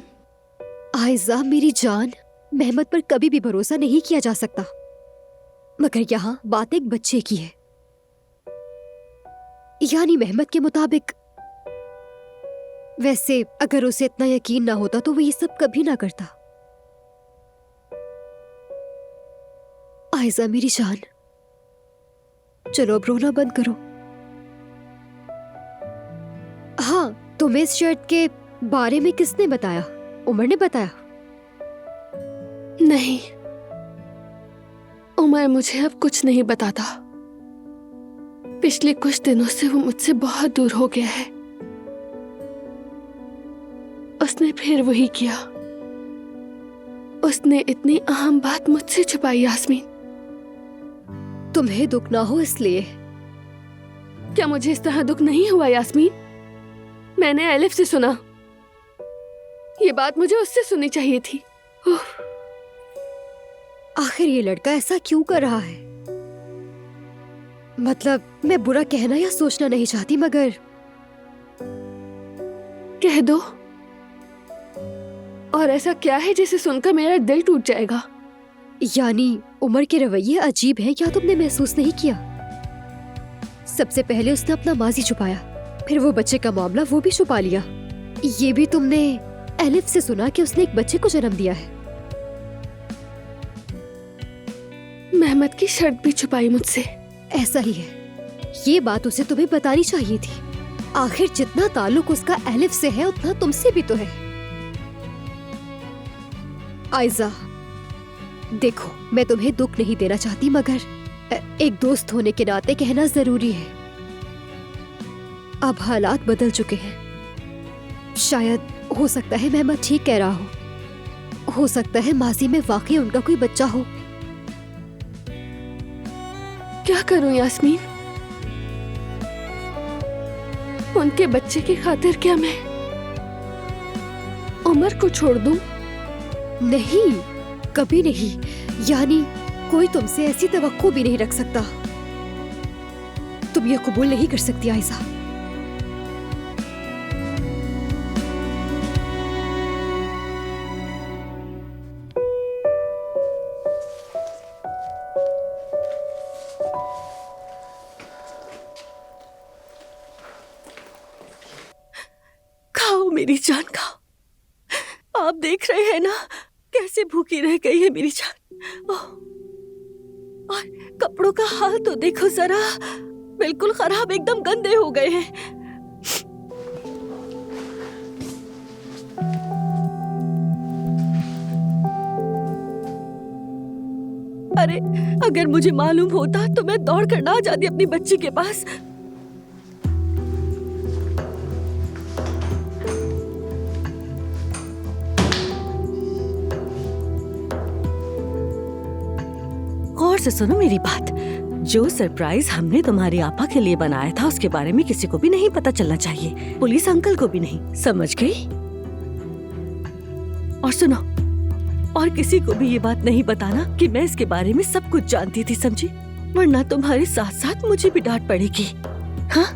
P: आयजा मेरी जान, मेहमत पर कभी भी भरोसा नहीं किया जा सकता, मगर यहाँ बात एक बच्चे की है। यानी मेहमत के मुताबिक, वैसे अगर उसे इतना यकीन ना होता तो वो ये सब कभी ना करता। आयजा मेरी जान, चलो अब रोना बंद करो। हाँ, तुम्हें इस शर्त के बारे में किसने बताया? उमर ने बताया?
C: नहीं, उमर मुझे अब कुछ नहीं बताता। पिछले कुछ दिनों से वो मुझसे बहुत दूर हो गया है। उसने फिर वही किया। उसने इतनी अहम बात मुझसे छुपाई। यास्मीन,
P: तुम्हें दुख ना हो इसलिए।
C: क्या मुझे इस तरह दुख नहीं हुआ यास्मीन? मैंने एलिफ से सुना, ये बात मुझे उससे सुननी चाहिए थी।
P: आखिर ये लड़का ऐसा क्यों कर रहा है? मतलब मैं बुरा कहना या सोचना नहीं चाहती, मगर
C: कह दो। और ऐसा क्या है जिसे सुनकर मेरा दिल टूट जाएगा?
P: यानी उमर के रवैये अजीब हैं, क्या तुमने महसूस नहीं किया? सबसे पहले उसने अपना माजी छुपाया, फिर वो बच्चे का मामला वो भी छुपा लिया। ये भी तुमने एलिफ से सुना कि उसने एक बच्चे को जन्म दिया है।
C: मेहमत की शर्त भी छुपाई मुझसे।
P: ऐसा ही है, ये बात उसे तुम्हें बतानी चाहिए थी। आखिर जितना ताल्लुक उसका एलिफ से है उतना तुमसे भी तो है। आयजा देखो, मैं तुम्हें दुख नहीं देना चाहती, मगर एक दोस्त होने के नाते कहना जरूरी है। अब हालात बदल चुके हैं। शायद हो सकता है मेहमत ठीक कह रहा हो सकता है माजी में वाकई उनका कोई बच्चा हो।
C: क्या करूं यास्मीन? उनके बच्चे की खातिर क्या मैं उमर को छोड़ दूं?
P: नहीं, कभी नहीं। यानी कोई तुमसे ऐसी तवक्को भी नहीं रख सकता। तुम ये कबूल नहीं कर सकती आयजा।
F: खाओ मेरी जान, खाओ। आप देख रहे हैं ना कैसे भूखी रह गई है मेरी जान। और कपड़ों का हाल तो देखो जरा, बिल्कुल खराब, एकदम गंदे हो गए हैं। अरे अगर मुझे मालूम होता तो मैं दौड़ कर ना जाती अपनी बच्ची के पास। गौर से सुनो मेरी बात। जो सरप्राइज हमने तुम्हारी आपा के लिए बनाया था उसके बारे में किसी को भी नहीं पता चलना चाहिए, पुलिस अंकल को भी नहीं, समझ गई? और सुनो, और किसी को भी ये बात नहीं बताना कि मैं इसके बारे में सब कुछ जानती थी, समझी? वरना तुम्हारे साथ साथ मुझे भी डांट पड़ेगी। हाँ,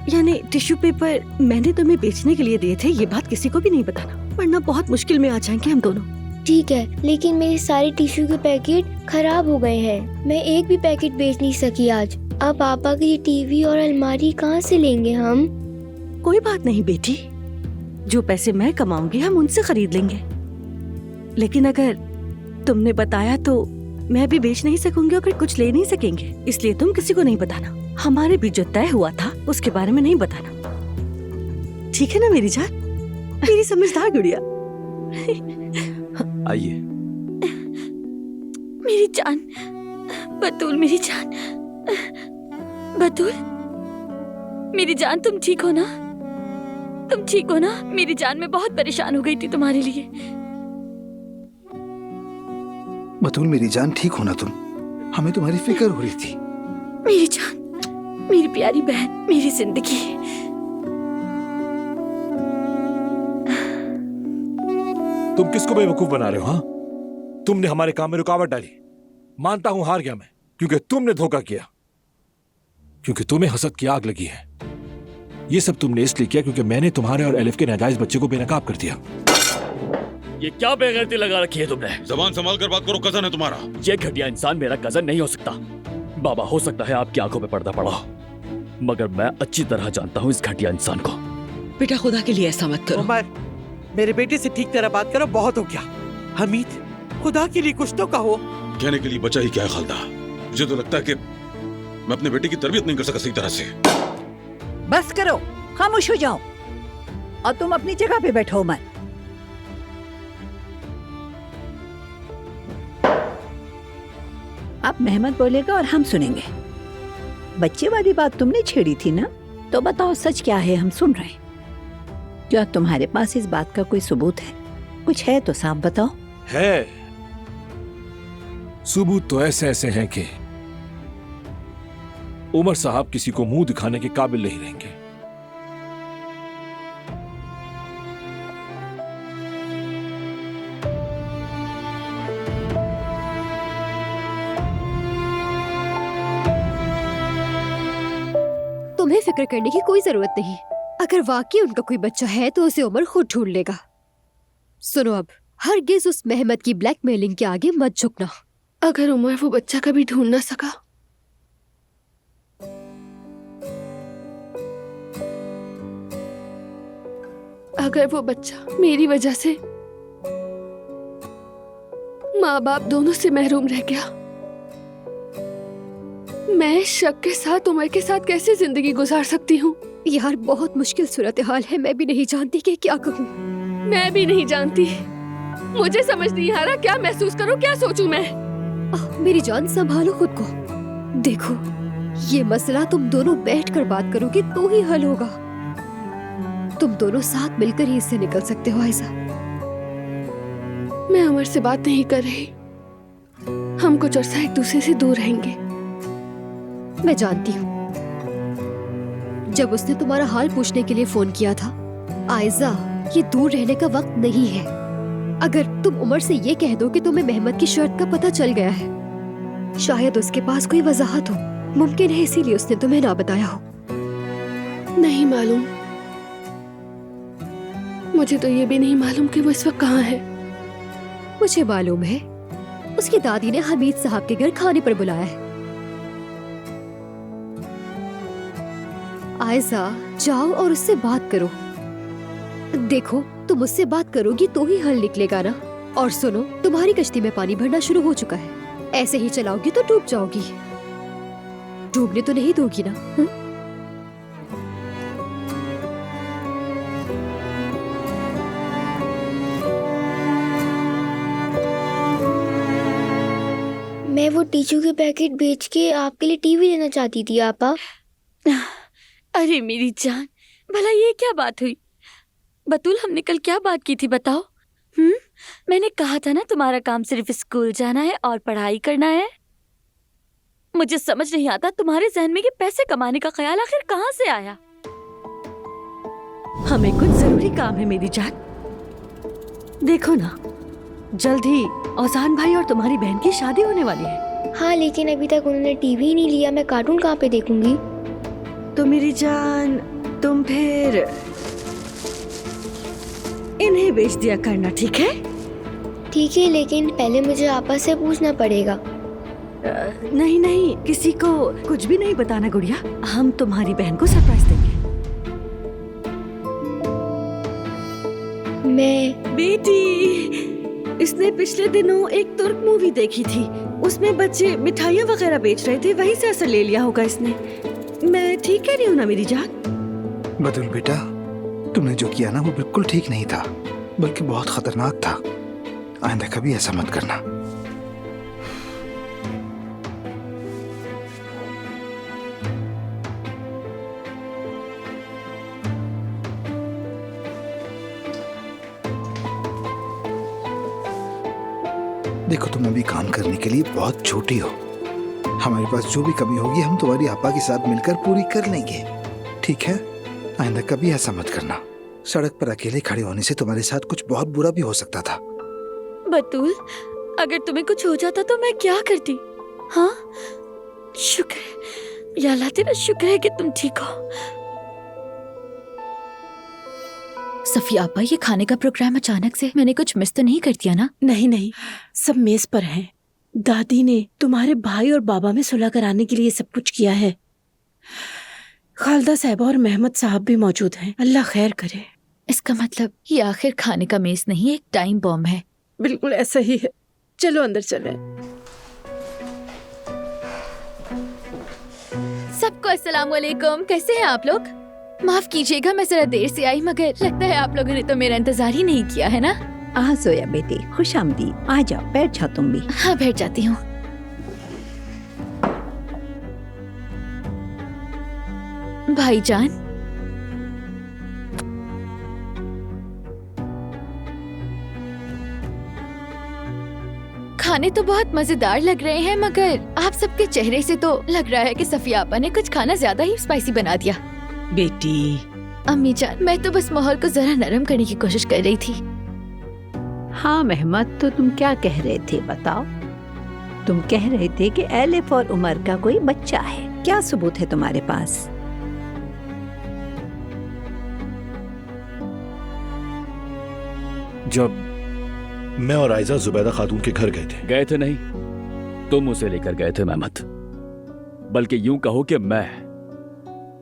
F: यानी टिश्यू पेपर मैंने तुम्हें बेचने के लिए दिए थे, ये बात किसी को भी नहीं बताना, वरना बहुत मुश्किल में आ जाएंगे हम दोनों।
D: ठीक है, लेकिन मेरे सारे टिश्यू के पैकेट खराब हो गए हैं। मैं एक भी पैकेट बेच नहीं सकी आज। अब पापा की टीवी और अलमारी कहाँ से लेंगे हम?
F: कोई बात नहीं बेटी, जो पैसे मैं कमाऊंगी हम उनसे खरीद लेंगे। लेकिन अगर तुमने बताया तो मैं भी बेच नहीं सकूंगी और फिर कुछ ले नहीं सकेंगे, इसलिए तुम किसी को नहीं बताना। हमारे बीच जो तय हुआ था उसके बारे में नहीं बताना, ठीक है ना मेरी जान? मेरी समझदार गुड़िया।
B: आइए।
E: मेरी जान, बतूल मेरी जान, बतूल मेरी जान, तुम ठीक हो ना? तुम ठीक हो ना? मेरी जान, मैं बहुत परेशान हो गई थी तुम्हारे लिए।
N: बतूल मेरी जान, ठीक हो ना तुम? हमें तुम्हारी फिक्र हो रही थी।
E: मेरी जान, मेरी प्यारी बहन, मेरी जिंदगी।
L: तुम किसको बेवकूफ बना रहे हो? हाँ, तुमने हमारे काम में रुकावट डाली। मानता हूं हार गया मैं, क्योंकि तुमने धोखा किया, क्योंकि तुम्हें हसद की आग लगी है। ये सब तुमने इसलिए किया क्योंकि मैंने तुम्हारे और एलिफ के नाजायज बच्चे को बेनकाब कर दिया।
B: ये क्या बेगैरती लगा रखी है तुमने?
I: जबान संभाल कर बात करो, कजन है तुम्हारा।
B: ये घटिया इंसान मेरा कजन नहीं हो सकता। बाबा, हो सकता है आपकी आंखों पे पर्दा पड़ा हो, मगर मैं अच्छी तरह जानता हूँ इस घटिया इंसान को।
J: बेटा खुदा के लिए ऐसा मत करो।
O: उमर, मेरे बेटे से ठीक तरह बात करो, बहुत हो गया। हमीद, खुदा के लिए कुछ तो कहो।
I: कहने के लिए बचा ही क्या है खालदा? मुझे तो लगता है कि मैं अपने बेटे की तरबियत नहीं कर सका सही तरह से।
G: बस करो, खामोश हो जाओ और तुम अपनी जगह पे बैठो। मत अब मेहमत बोलेगा और हम सुनेंगे। बच्चे वाली बात तुमने छेड़ी थी ना, तो बताओ सच क्या है, हम सुन रहे हैं। क्या तुम्हारे पास इस बात का कोई सबूत है? कुछ है तो साफ बताओ।
L: है, सबूत तो ऐसे ऐसे हैं कि उमर साहब किसी को मुंह दिखाने के काबिल नहीं रहेंगे।
P: तुम्हें फिक्र करने की कोई जरूरत नहीं। अगर वाकई उनका कोई बच्चा है तो उसे उमर खुद ढूंढ लेगा। सुनो, अब हरगिज उस मेहमत की ब्लैकमेलिंग के आगे मत झुकना।
C: अगर उमर वो बच्चा कभी ढूंढ ना सका, अगर वो बच्चा मेरी वजह से माँ बाप दोनों से महरूम रह गया, मैं शक के साथ उमर के साथ कैसे जिंदगी गुजार सकती हूँ?
P: यार, बहुत मुश्किल सूरत हाल है। मैं भी नहीं जानती कि क्या कहूँ।
C: मैं भी नहीं जानती। मुझे समझ नहीं आ रहा क्या महसूस करूँ, क्या सोचूं मैं।
P: मेरी जान, संभालो खुद को। देखो, ये मसला तुम दोनों बैठकर बात करोगे तो ही हल होगा। तुम दोनों साथ मिलकर ही इससे निकल सकते हो। आयशा,
C: मैं उमर से बात नहीं कर रही। हम कुछ अर्सा एक दूसरे से दूर रहेंगे।
P: मैं जानती हूँ। जब उसने तुम्हारा हाल पूछने के लिए फोन किया था, आयशा, ये दूर रहने का वक्त नहीं है। अगर तुम उमर से ये कह दो कि तुम्हें मेहमत की शर्त का पता चल गया है, शायद उसके पास कोई वजाहत हो। मुमकिन है इसीलिए उसने तुम्हें ना बताया हो।
C: नहीं मालूम। मुझे तो ये भी नहीं मालूम कि वो इस वक्त कहाँ है।
P: मुझे मालूम है, उसकी दादी ने हमीद साहब के घर खाने पर बुलाया है। आयशा, जाओ और उससे बात करो। देखो, तुम उससे बात करोगी तो ही हल निकलेगा ना। और सुनो, तुम्हारी कश्ती में पानी भरना शुरू हो चुका है। ऐसे ही चलाओगी तो डूब जाओगी। डूबने तो नहीं दोगी ना?
D: मैं वो टिश्यू के पैकेट बेच के आपके लिए टीवी लेना चाहती थी आपा।
E: अरे मेरी जान, भला ये क्या बात हुई? बतूल, हमने कल क्या बात की थी बताओ? मैंने कहा था ना तुम्हारा काम सिर्फ स्कूल जाना है और पढ़ाई करना है। मुझे समझ नहीं आता तुम्हारे जहन में ये पैसे कमाने का ख्याल आखिर कहाँ से आया?
F: हमें कुछ जरूरी काम है मेरी जान। देखो ना, जल्द ही औसान भाई और तुम्हारी बहन की शादी होने वाली है।
D: हाँ, लेकिन अभी तक उन्होंने टीवी ही नहीं लिया। मैं कार्टून कहाँ पे देखूंगी?
F: तो मेरी जान, तुम फिर इन्हें बेच दिया करना, ठीक है?
D: ठीक है, लेकिन पहले मुझे आपा से पूछना पड़ेगा।
F: नहीं नहीं, किसी को कुछ भी नहीं बताना गुड़िया। हम तुम्हारी बहन को सरप्राइज देंगे।
D: मैं
F: बेटी, इसने पिछले दिनों एक तुर्क मूवी देखी थी, उसमें बच्चे मिठाइयाँ वगैरह बेच रहे थे, वहीं से असर ले लिया होगा इसने। मैं ठीक कह रही हूँ ना मेरी जान?
N: बतूल बेटा, तुमने जो किया ना वो बिल्कुल ठीक नहीं था, बल्कि बहुत खतरनाक था। आइंदा कभी ऐसा मत करना। देखो, तुम अभी काम करने के लिए बहुत छोटी हो। हमारे पास जो भी कमी होगी हम तुम्हारी आपा के साथ मिलकर पूरी कर लेंगे, ठीक है? आइंदा कभी ऐसा मत करना। सड़क पर अकेले खड़े होने से तुम्हारे साथ कुछ बहुत बुरा भी हो सकता था।
E: बतूल, अगर तुम्हें कुछ हो जाता तो मैं क्या करती? हाँ, शुक्र है या अल्लाह तेरा शुक्र है कि तुम ठीक हो। सफिया आपा, ये खाने का प्रोग्राम अचानक से, मैंने कुछ मिस तो नहीं कर दिया ना?
K: नहीं नहीं, सब मेज पर हैं। दादी ने तुम्हारे भाई और बाबा में सुलह कराने के लिए सब कुछ किया है। खालदा साहबा और मेहमद साहब भी मौजूद हैं। अल्लाह खैर करे।
E: इसका मतलब ये आखिर खाने का मेज नहीं, एक टाइम बॉम्ब है।
K: बिल्कुल ऐसा ही है। चलो अंदर चलें।
E: सबको अस्सलाम वालेकुम। कैसे हैं आप लोग? माफ कीजिएगा मैं जरा देर से आई, मगर लगता है आप लोगों ने तो मेरा इंतजार ही नहीं किया है ना?
G: आ जोया बेटी, खुश आमदीद। आ जाओ, बैठ जाओ तुम भी।
E: हाँ, बैठ जाती हूँ। भाईजान, खाने तो बहुत मजेदार लग रहे हैं, मगर आप सबके चेहरे से तो लग रहा है कि सफिया आपा ने कुछ खाना ज्यादा ही स्पाइसी बना दिया।
K: बेटी,
E: अम्मी जान, मैं तो बस माहौल को जरा नरम करने की कोशिश कर रही थी।
G: हाँ मेहमद, तो तुम क्या कह रहे थे बताओ? तुम कह रहे थे कि एलिफ और उमर का कोई बच्चा है। क्या सबूत है तुम्हारे पास?
L: जब मैं और आयजा जुबैदा खातून के घर
B: गए थे नहीं, तुम उसे लेकर गए थे मेहमद। बल्कि यूं कहो कि मैं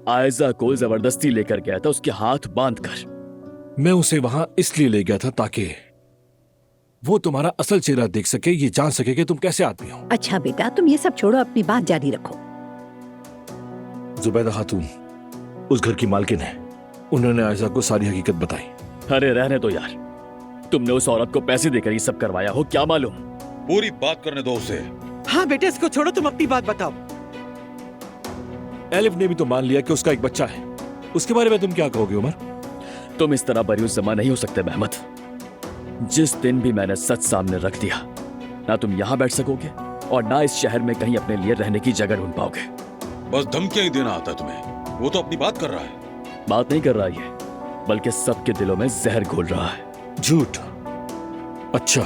B: आयजा को जबरदस्ती लेकर गया था, उसके हाथ बांधकर।
L: मैं उसे वहां इसलिए ले गया था ताकि वो तुम्हारा असल चेहरा देख सके, ये जान सके कि तुम कैसे आदमी हो।
G: अच्छा बेटा, तुम ये सब छोड़ो, अपनी बात जारी रखो।
L: जुबैदा खातून उस घर की मालकिन है। उन्होंने आयजा को सारी हकीकत बताई।
B: अरे रहने दो यार, तुमने उस औरत को पैसे देकर ये सब करवाया हो, क्या मालूम?
I: पूरी बात करने दो उसे।
O: हाँ बेटे, इसको छोड़ो, तुम अपनी बात बताओ।
L: एलिफ ने भी तो मान लिया कि उसका एक बच्चा है। उसके बारे में तुम क्या कहोगे उमर?
B: तुम इस तरह बरियुस जमा नहीं हो सकते मेहमद। जिस दिन भी मैंने सच सामने रख दिया, ना तुम यहाँ बैठ सकोगे और ना इस शहर में कहीं अपने लिए रहने की जगह ढूंढ पाओगे।
I: बस धमकियां ही देना आता तुम्हें। वो तो अपनी बात कर रहा है।
B: बात नहीं कर रहा ये, बल्कि सबके दिलों में जहर घोल रहा है।
L: झूठ? अच्छा,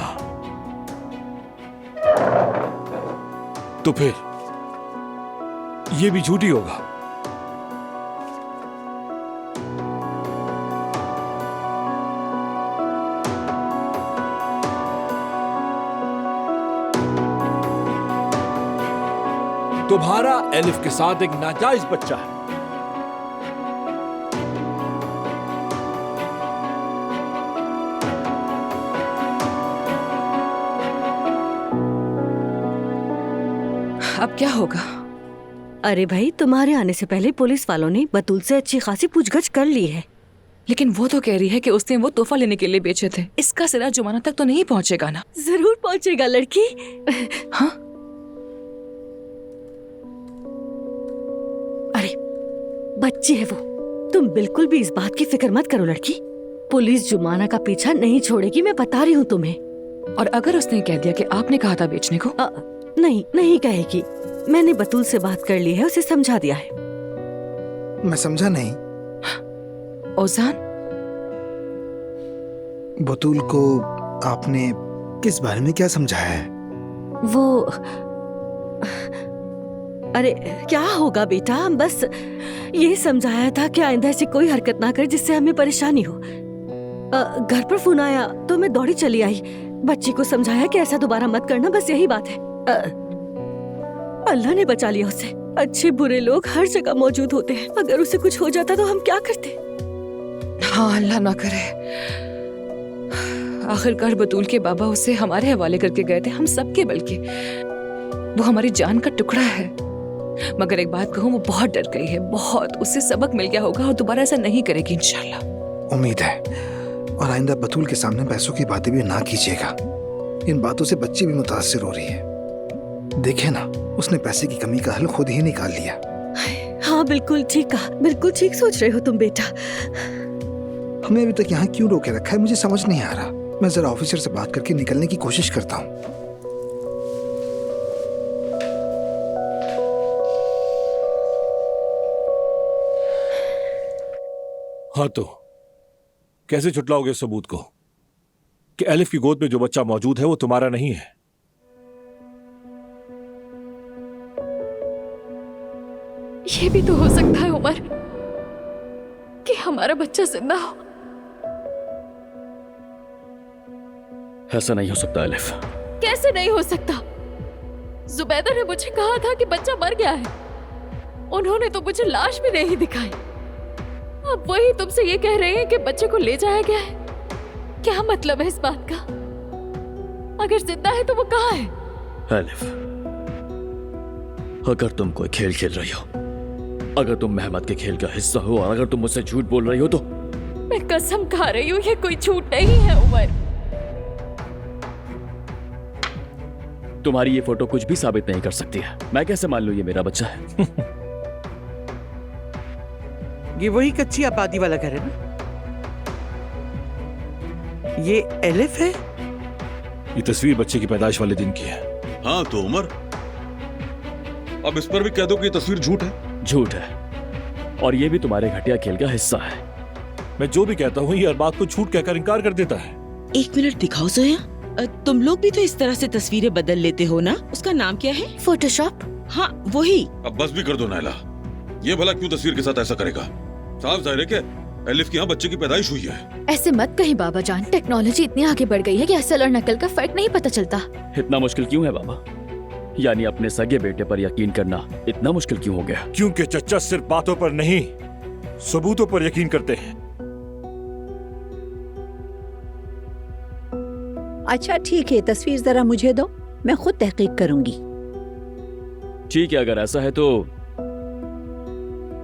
L: तो फिर ये भी झूठ ही होगा। तुम्हारा एलिफ के साथ एक नाजायज बच्चा है।
H: अब क्या होगा?
F: अरे भाई, तुम्हारे आने से पहले पुलिस वालों ने बतूल से अच्छी खासी पूछगछ कर ली है।
H: लेकिन वो तो कह रही है कि उसने वो तोहफा लेने के लिए बेचे थे। इसका सिरा जुमाना तक तो नहीं पहुंचेगा ना?
F: जरूर पहुंचेगा लड़की।
H: हाँ?
F: अरे बच्ची है वो, तुम बिल्कुल भी इस बात की फिक्र मत करो लड़की। पुलिस जुमाना का पीछा नहीं छोड़ेगी, मैं बता रही हूँ तुम्हें।
H: और अगर उसने कह दिया कि आपने कहा था बेचने को?
F: नहीं कहेगी। मैंने बतूल से बात कर ली है, उसे समझा दिया है।
N: मैं समझा नहीं।
H: ओजान,
N: बतूल को आपने किस बारे में क्या समझाया है?
F: वो अरे क्या होगा बेटा, बस ये समझाया था कि आइंदा ऐसी कोई हरकत ना करे जिससे हमें परेशानी हो। घर पर फोन आया तो मैं दौड़ी चली आई। बच्ची को समझाया कि ऐसा दोबारा मत करना, बस यही बात है। अल्लाह ने बचा लिया उसे। अच्छे बुरे लोग हर जगह मौजूद होते हैं, अगर उसे कुछ हो जाता तो हम क्या करते?
H: हाँ, अल्लाह ना करे। आखिरकार बतूल के बाबा उसे हमारे हवाले करके गए थे, हम सबके, बल्कि वो हमारी जान का टुकड़ा है। मगर एक बात कहूँ, वो बहुत डर गई है, बहुत। उससे सबक मिल गया होगा और दोबारा ऐसा नहीं करेगी इंशाल्लाह।
N: उम्मीद है। और आइंदा बतूल के सामने पैसों की बातें भी ना कीजिएगा। इन बातों से बच्ची भी मुतासिर हो रही है। देखे ना, उसने पैसे की कमी का हल खुद ही निकाल लिया।
F: हाँ, बिल्कुल ठीक कहा, बिल्कुल ठीक सोच रहे हो तुम बेटा।
N: हमें अभी तक यहाँ क्यों रोके रखा है, मुझे समझ नहीं आ रहा। मैं जरा ऑफिसर से बात करके निकलने की कोशिश करता हूँ।
L: हाँ, तो कैसे छुटलाओगे इस सबूत को कि एलिफ की गोद में जो बच्चा मौजूद है वो तुम्हारा नहीं है?
A: ये भी तो हो सकता है उमर कि हमारा बच्चा जिंदा हो।
B: ऐसा नहीं हो सकता एलिफ।
A: कैसे नहीं हो सकता? जुबैदा ने मुझे कहा था कि बच्चा मर गया है। उन्होंने तो मुझे लाश भी नहीं दिखाई। अब वही तुमसे ये कह रहे हैं कि बच्चे को ले जाया गया है। क्या मतलब है इस बात का? अगर जिंदा है तो वो कहाँ है?
B: एलिफ, अगर तुम कोई खेल खेल रही हो, अगर तुम मेहमत के खेल का हिस्सा हो और अगर तुम मुझसे झूठ बोल रही हो तो
A: मैं कसम खा रही हूँ, ये कोई झूठ नहीं है उमर।
B: तुम्हारी ये फोटो कुछ भी साबित नहीं कर सकती है। मैं कैसे मान लूं ये मेरा बच्चा है?
O: ये वही कच्ची आबादी वाला घर है ना? ये एलिफ है?
L: ये तस्वीर बच्चे की पैदाइश वाले दिन की है।
I: हाँ तो उमर, अब इस पर भी कह दो कि ये तस्वीर झूठ है।
B: झूठ है, और ये भी तुम्हारे घटिया खेल का हिस्सा है।
L: मैं जो भी कहता हूँ ये हर बात को झूठ कहकर इनकार कर देता है।
J: एक मिनट दिखाओ जोया, तुम लोग भी तो इस तरह से तस्वीरें बदल लेते हो ना? उसका नाम क्या है?
D: फोटोशॉप।
J: हाँ वही।
I: अब बस भी कर दो नायला। ये भला क्यों तस्वीर के साथ ऐसा करेगा? साफ जाहिर है कि एलिफ के यहाँ बच्चे की पैदाइश हुई है।
A: ऐसे मत कहीं बाबा जान, टेक्नोलॉजी इतनी आगे बढ़ गई है कि असल और नकल का फर्क नहीं पता चलता।
B: इतना मुश्किल क्यों है बाबा? यानी अपने सगे बेटे पर यकीन करना इतना मुश्किल क्यों हो गया?
L: क्योंकि चच्चा सिर्फ बातों पर नहीं, सबूतों पर यकीन करते हैं।
G: अच्छा ठीक है, तस्वीर जरा मुझे दो, मैं खुद तहकीक करूंगी।
B: ठीक है, अगर ऐसा है तो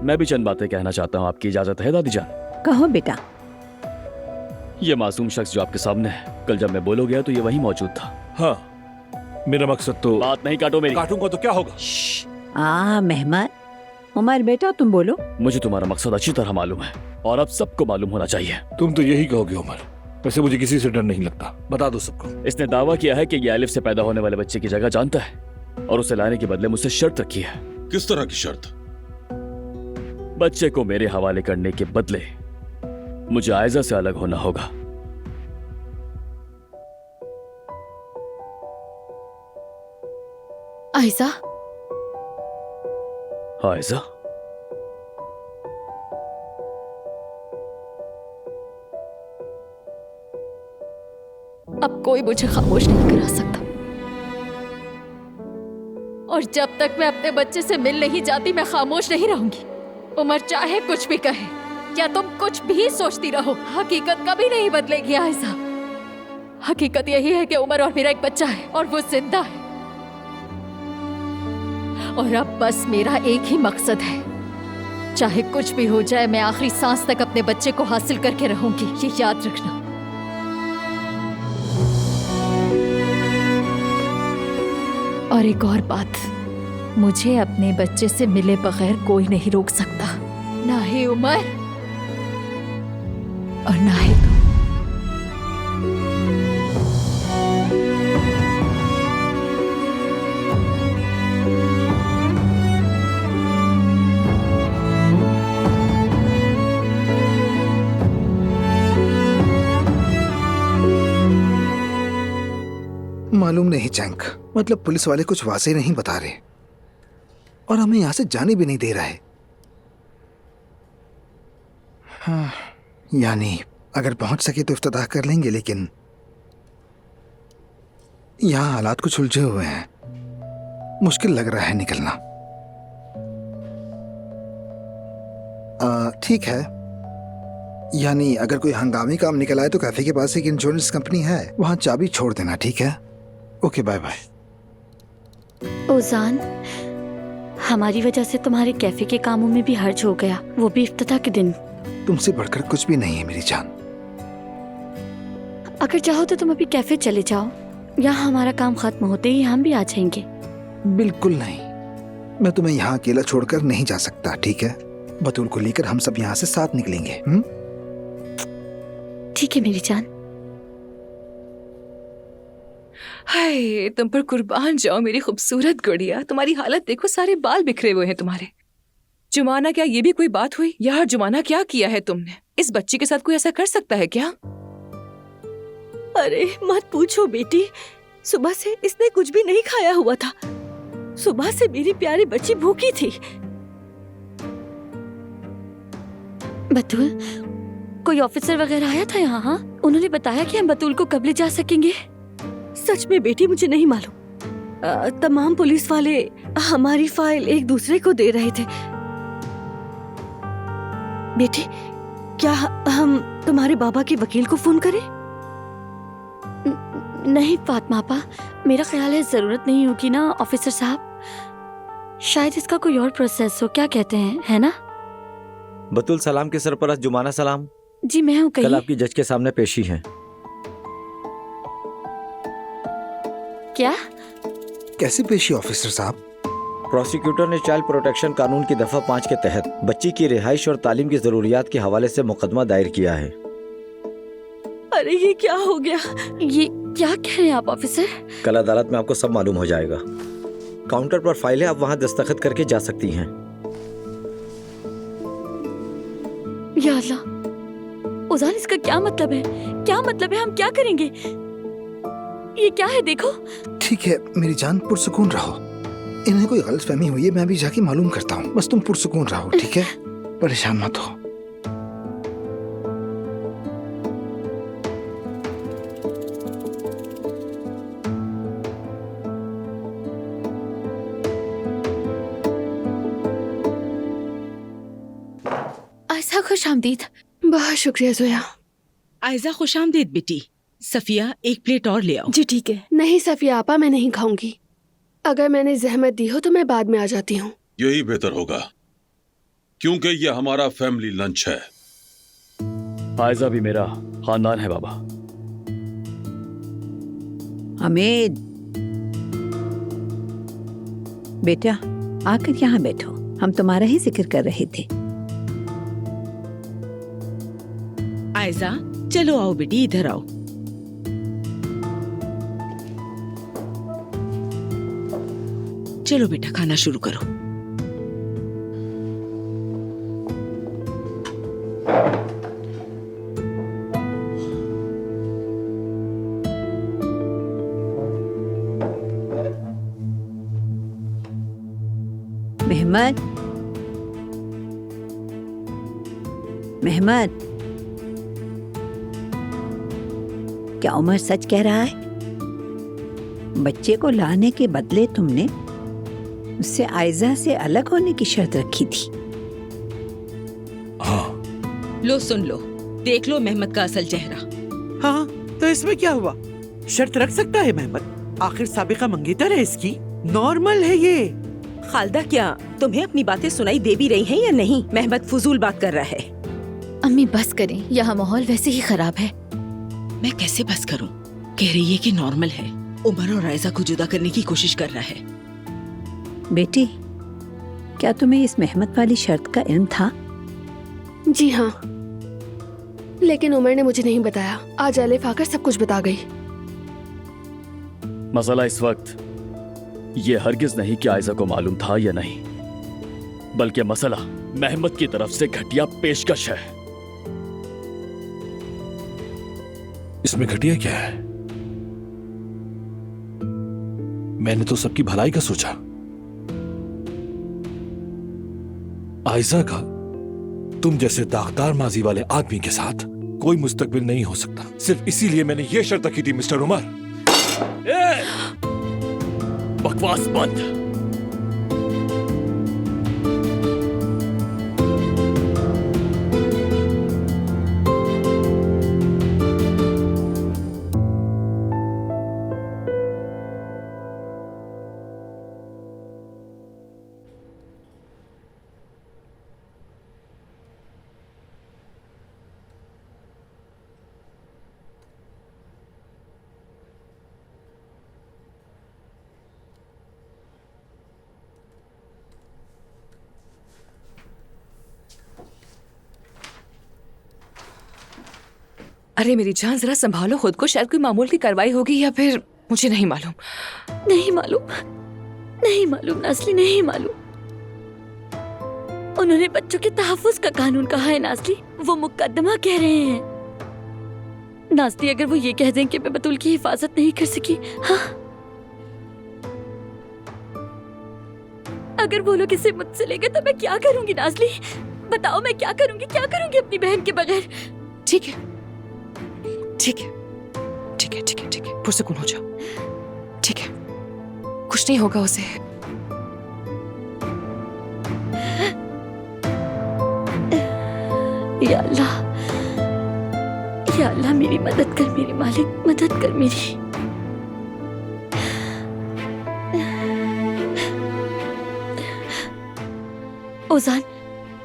B: मैं भी चंद बातें कहना चाहता हूँ। आपकी इजाजत है दादी जान?
G: कहो बेटा।
B: ये मासूम शख्स जो आपके सामने है, कल जब मैं बोलो गया तो ये वहीं मौजूद था।
L: हाँ, मेरा मकसद तो।
B: बात नहीं काटो मेरी।
L: काटूंगा तो क्या होगा?
G: मेहमान उमर बेटा तुम बोलो।
B: मुझे तुम्हारा मकसद अच्छी तरह मालूम है और अब सबको मालूम होना चाहिए।
L: तुम तो यही कहोगे उमर, वैसे मुझे किसी से डर नहीं लगता, बता दो सबको।
B: इसने दावा किया है कि ये एलिफ से पैदा होने वाले बच्चे की जगह जानता है और उसे लाने के बदले मुझसे शर्त रखी है।
I: किस तरह की शर्त?
B: बच्चे को मेरे हवाले करने के बदले मुझे आयजा से अलग होना होगा।
A: आयजा?
B: आयजा?
A: अब कोई मुझे खामोश नहीं करा सकता, और जब तक मैं अपने बच्चे से मिल नहीं जाती मैं खामोश नहीं रहूंगी। उमर चाहे कुछ भी कहे या तुम कुछ भी सोचती रहो, हकीकत कभी नहीं बदलेगी आयजा। हकीकत यही है कि उमर और मेरा एक बच्चा है और वो जिंदा है। और अब बस मेरा एक ही मकसद है, चाहे कुछ भी हो जाए मैं आखिरी सांस तक अपने बच्चे को हासिल करके रहूंगी, ये याद रखना। और एक और बात, मुझे अपने बच्चे से मिले बगैर कोई नहीं रोक सकता, ना ही उमर और ना ही तुम।
N: मालूम नहीं चैंक, मतलब पुलिस वाले कुछ वाज़ेह नहीं बता रहे और हमें यहाँ से जाने भी नहीं दे रहे। हाँ, यानी अगर पहुंच सके तो इफ्तिताह कर लेंगे, लेकिन यहाँ हालात कुछ उलझे हुए हैं, मुश्किल लग रहा है निकलना। ठीक है, यानी अगर कोई हंगामी काम निकल आए तो कैफे के पास एक इंश्योरेंस कंपनी है, वहां चाबी छोड़ देना, ठीक है? Okay, bye bye.
E: ओजान, हमारी वजह से तुम्हारे कैफे के कामों में भी हर्ज हो गया, वो भी इफ्तिताह के दिन।
N: तुमसे बढ़कर कुछ भी नहीं है मेरी जान।
E: अगर चाहो तो तुम अभी कैफे चले जाओ, यहाँ हमारा काम खत्म होते ही हम भी आ जाएंगे।
N: बिल्कुल नहीं, मैं तुम्हें यहाँ अकेला छोड़कर नहीं जा सकता, ठीक है? बतूल को लेकर हम सब यहाँ से साथ निकलेंगे।
E: ठीक है मेरी जान।
H: हाय, तुम पर कुर्बान जाओ मेरी खूबसूरत गुड़िया। तुम्हारी हालत देखो, सारे बाल बिखरे हुए हैं तुम्हारे। जुमाना, क्या ये भी कोई बात हुई? यार जुमाना, क्या किया है तुमने? इस बच्ची के साथ कोई ऐसा कर सकता है क्या?
F: अरे मत पूछो बेटी, सुबह से इसने कुछ भी नहीं खाया हुआ था। सुबह से मेरी प्यारी बच्ची भूखी थी।
E: बतूल, कोई ऑफिसर वगैरह आया था यहाँ? हाँ, उन्होंने बताया कि हम बतूल को कब ले जा सकेंगे?
F: सच में बेटी मुझे नहीं मालूम। तमाम पुलिस वाले हमारी फाइल एक दूसरे को दे रहे थे। बेटी, क्या हम तुम्हारे बाबा के वकील को फोन करें?
E: नहीं फातिमा आपा, मेरा ख्याल है जरूरत नहीं होगी ना ऑफिसर साहब। शायद इसका कोई और प्रोसेस हो, क्या कहते हैं, है ना?
Q: बतुल सलाम के सरपरस्त जुमाना सलाम।
E: जी मैं हूँ।
Q: कल आपकी जज के सामने पेशी है।
E: क्या?
N: कैसे पेशी ऑफिसर साहब?
Q: प्रोसिक्यूटर ने चाइल्ड प्रोटेक्शन कानून की दफा 5 के तहत बच्ची की रिहाइश और तालीम की जरूरियात के हवाले से मुकदमा दायर किया है।
F: अरे ये क्या हो गया?
E: ये क्या कह रहे हैं आप ऑफिसर?
Q: कल अदालत में आपको सब मालूम हो जाएगा। काउंटर पर फाइल है, आप वहाँ दस्तखत करके जा सकती हैं।
E: या अल्लाह, उजान इसका क्या मतलब है? क्या मतलब है? हम क्या करेंगे? ये क्या है? देखो।
N: ठीक है मेरी जान, पुरसुकून रहो। इन्हें कोई गलतफहमी हुई है, मैं भी जाके मालूम करता हूँ। बस तुम पुरसुकून रहो, ठीक है? परेशान मत हो।
E: आयशा, खुश आमदीद।
C: बहुत शुक्रिया जोया।
J: आयजा, खुश आमदीद बेटी। सफिया, एक प्लेट और ले आओ।
C: जी ठीक है। नहीं सफिया आपा, मैं नहीं खाऊंगी। अगर मैंने जहमत दी हो तो मैं बाद में आ जाती हूँ।
I: यही बेहतर होगा, क्योंकि ये हमारा फैमिली लंच है।
B: आयजा भी मेरा खानदान है बाबा।
G: हमेद, बेटा आकर यहाँ बैठो, हम तुम्हारा ही जिक्र कर रहे थे।
J: आयजा, चलो आओ बेटी, इधर आओ। चलो बेटा, खाना शुरू करो।
G: मेहमद, मेहमद, क्या उमर सच कह रहा है? बच्चे को लाने के बदले तुमने उससे आयजा से अलग होने की शर्त रखी थी।
L: हाँ।
J: लो सुन लो, देख लो मेहमद का असल चेहरा।
O: हाँ, तो इसमें क्या हुआ? शर्त रख सकता है मेहमद, आखिर साबिका मंगेतर है इसकी, नॉर्मल है ये।
J: खालदा, क्या तुम्हें अपनी बातें सुनाई दे भी रही हैं या नहीं? मेहमद फजूल बात कर रहा है।
E: अम्मी बस करें, यहाँ माहौल वैसे ही खराब है।
J: मैं कैसे बस करूं? कह रही है कि नॉर्मल है। उमर और आयजा को जुदा करने की कोशिश कर रहा है।
G: बेटी, क्या तुम्हें इस मेहमद वाली शर्त का इल्म था?
C: जी हाँ, लेकिन उमर ने मुझे नहीं बताया। आज अलिफ आकर सब कुछ बता गई।
B: मसला इस वक्त ये हरगिज नहीं कि आयजा को मालूम था या नहीं, बल्कि मसला मेहमद की तरफ से घटिया पेशकश है।
L: इसमें घटिया क्या है? मैंने तो सबकी भलाई का सोचा। आयजा का तुम जैसे दागदार माजी वाले आदमी के साथ कोई मुस्तकबिल नहीं हो सकता। सिर्फ इसीलिए मैंने ये शर्त रखी थी मिस्टर उमर।
B: नायला, बकवास बंद।
H: अरे मेरी जान, जरा संभालो खुद को। शायद कोई मामूल की कार्रवाई होगी या फिर मुझे नहीं मालूम।
E: नहीं मालूम, नहीं मालूम नाज़ली, नहीं मालूम। उन्होंने बच्चों के तहफ्फुज़ का कानून कहा है नाज़ली, वो मुकदमा कह रहे हैं। नाज़ली, अगर वो ये कह दें कि मैं बतूल की हिफाजत नहीं कर सकी, हाँ, अगर वो लोग इसे मुझसे ले गए तो मैं क्या करूंगी नाज़ली? बताओ मैं क्या करूंगी, क्या करूंगी अपनी बहन के बगैर?
H: ठीक है, ठीक है, ठीक है, ठीक है, ठीक है, पुरसुकून हो जाओ। ठीक है, कुछ नहीं होगा उसे।
E: या अल्लाह, या अल्लाह मेरी मदद कर, मेरे मालिक मदद कर मेरी। ओजान,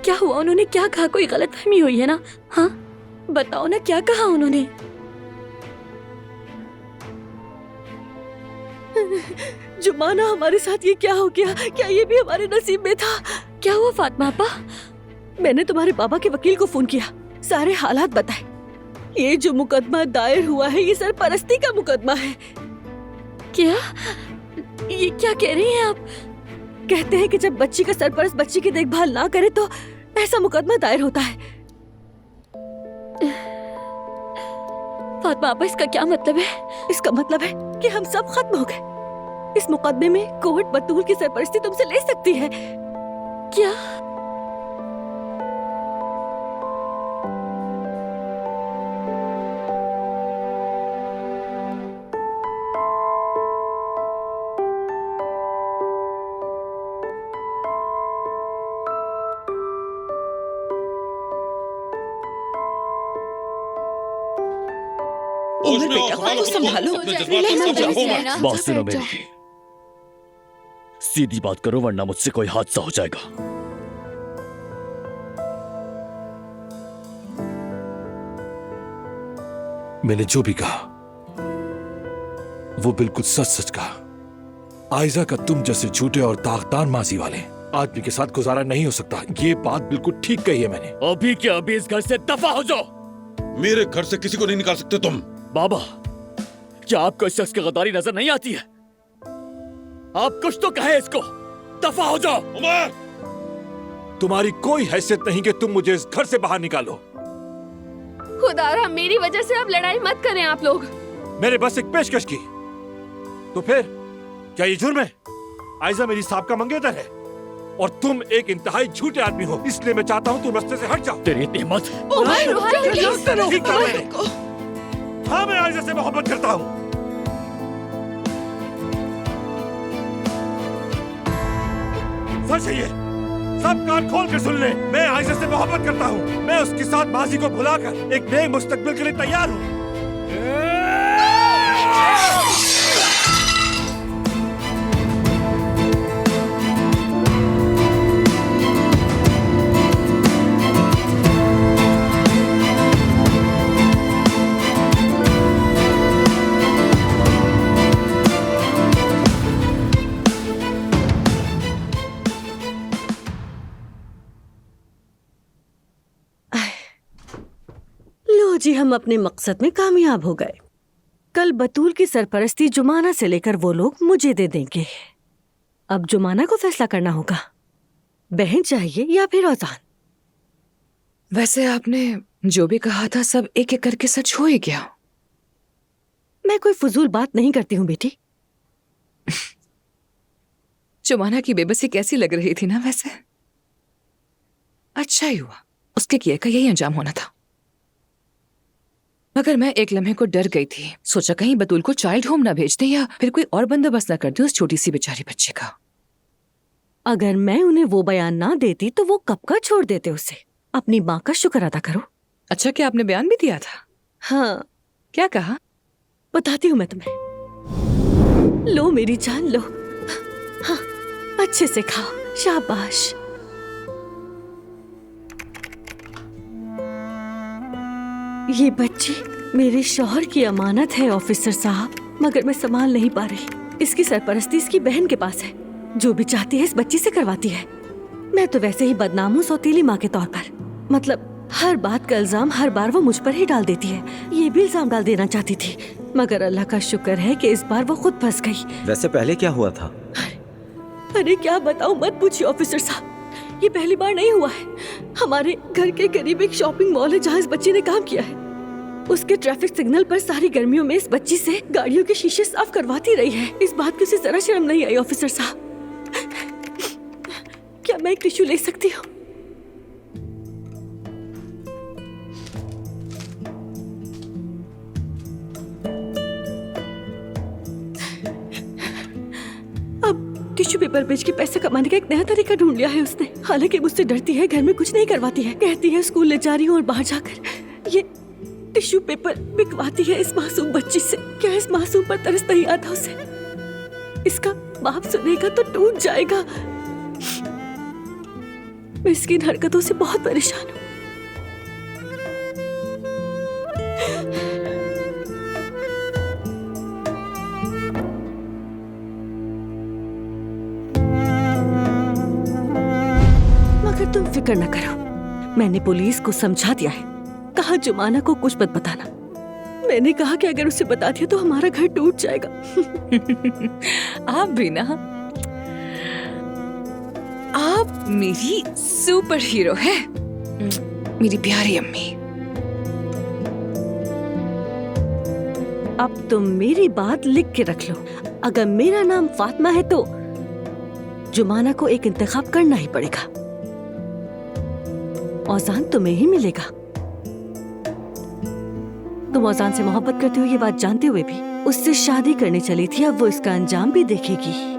E: क्या हुआ? उन्होंने क्या कहा? कोई गलतफहमी हुई है ना? हाँ बताओ ना, क्या कहा उन्होंने?
F: जुमाना, हमारे साथ ये क्या हो गया? क्या ये भी हमारे नसीब में था?
E: क्या हुआ फातिमा आपा?
F: मैंने तुम्हारे पापा के वकील को फोन किया, सारे हालात बताए। ये जो मुकदमा दायर हुआ है, ये सरपरस्ती का मुकदमा है।
E: क्या? ये क्या कह रही हैं आप?
F: कहते हैं कि जब बच्ची का सरपरस्त बच्ची की देखभाल ना करे तो ऐसा मुकदमा दायर होता है।
E: फातिमा आपा, इसका क्या मतलब है?
F: इसका मतलब है कि हम सब खत्म हो गए। इस मुकदमे में कोर्ट बतूल की सरपरस्ती तुमसे ले सकती है।
E: क्या?
J: उमर बेटा, खुद को संभालो।
B: बात सुनो मेरी, सीधी बात करो वरना मुझसे कोई हादसा हो जाएगा।
L: मैंने जो भी कहा वो बिल्कुल सच सच कहा। आयजा का तुम जैसे झूठे और दागदार माजी वाले आदमी के साथ गुजारा नहीं हो सकता। ये बात बिल्कुल ठीक कही है मैंने।
B: अभी के अभी इस घर से दफा हो जाओ।
I: मेरे घर से किसी को नहीं निकाल सकते तुम।
B: बाबा, क्या आपको इस शख्स की गद्दारी नजर नहीं आती है? आप कुछ तो कहे इसको। दफा हो जाओ।
I: उमर,
L: तुम्हारी कोई हैसियत नहीं कि तुम मुझे इस घर से बाहर निकालो।
C: खुदारा, मेरी वजह से अब लड़ाई मत करें आप लोग।
L: मैंने बस एक पेशकश की, तो फिर क्या ये जुर्म है? आयजा मेरी साहब का मंगेतर है और तुम एक इंतहाई झूठे आदमी हो, इसलिए मैं चाहता हूँ तुम रास्ते से हट जाओ।
B: तेरी इतनी हिम्मत।
L: ठीक कहा मैंने। हाँ, मैं आयजा से मोहब्बत करता हूँ। सच है ये, सब कान खोल कर सुन ले। मैं आयजा से मोहब्बत करता हूँ। मैं उसके साथ माजी को भुलाकर एक नए मुस्तकबिल के लिए तैयार हूँ।
F: जी, हम अपने मकसद में कामयाब हो गए। कल बतूल की सरपरस्ती जुमाना से लेकर वो लोग मुझे दे देंगे। अब जुमाना को फैसला करना होगा, बहन चाहिए या फिर औजान।
H: वैसे आपने जो भी कहा था सब एक एक करके सच हो ही गया।
F: मैं कोई फजूल बात नहीं करती हूँ बेटी।
H: जुमाना की बेबसी कैसी लग रही थी ना वैसे। अच्छा ही हुआ, उसके किए का यही अंजाम होना था। मगर मैं एक लम्हे को डर गई थी। सोचा कहीं बतूल को चाइल्ड होम ना भेज दे या फिर कोई और बंदोबस्त ना कर दे उस छोटी सी बेचारी बच्चे का।
F: अगर मैं उन्हें वो बयान ना देती तो वो कब का छोड़ देते उसे। अपनी माँ का शुक्र अदा करो।
H: अच्छा, क्या आपने बयान भी दिया था?
F: हाँ।
H: क्या कहा?
F: बताती हूँ मैं तुम्हें। लो मेरी जान लो। हाँ, अच्छे से खाओ। शाबाश। ये बच्ची मेरे शौहर की अमानत है ऑफिसर साहब, मगर मैं संभाल नहीं पा रही। इसकी सरपरस्ती इसकी बहन के पास है। जो भी चाहती है इस बच्ची से करवाती है। मैं तो वैसे ही बदनाम हूँ सौतेली माँ के तौर पर। मतलब हर बात का इल्जाम हर बार वो मुझ पर ही डाल देती है। ये भी इल्जाम डाल देना चाहती थी, मगर अल्लाह का शुक्र है कि इस बार वो खुद फंस गई।
Q: वैसे पहले क्या हुआ था?
F: अरे क्या बताऊं, मत पूछिए ऑफिसर साहब। ये पहली बार नहीं हुआ है। हमारे घर के करीब एक शॉपिंग मॉल है जहाँ इस बच्ची ने काम किया है। उसके ट्रैफिक सिग्नल पर सारी गर्मियों में इस बच्ची से गाड़ियों के शीशे साफ करवाती रही है। इस बात की उसे जरा शर्म नहीं आई ऑफिसर साहब। क्या मैं एक टिश्यू ले सकती हूँ? अब टिश्यू पेपर बेच के पैसे कमाने का एक नया तरीका ढूंढ लिया है उसने। हालांकि मुझसे डरती है, घर में कुछ नहीं करवाती है। कहती है स्कूल ले जा रही हूँ और बाहर जाकर ये टिश्यू पेपर बिकवाती है इस मासूम बच्ची से। क्या इस मासूम पर तरस नहीं आता उसे? इसका बाप सुनेगा तो टूट जाएगा। मैं इसकी इन हरकतों से बहुत परेशान हूँ। मगर तुम फिक्र न करो, मैंने पुलिस को समझा दिया है। कहा जुमाना को कुछ मत बताना। मैंने कहा कि अगर उसे बता दिया तो हमारा घर टूट जाएगा।
H: आप भी ना, आप मेरी सुपर हीरो है, मेरी प्यारी अम्मी।
F: अब तुम मेरी बात लिख के रख लो। अगर मेरा नाम फातिमा है तो जुमाना को एक इंतखाब करना ही पड़ेगा। औजान तुम्हें ही मिलेगा। तुम औजान से मोहब्बत करती हो ये बात जानते हुए भी उससे शादी करने चली थी। अब वो इसका अंजाम भी देखेगी।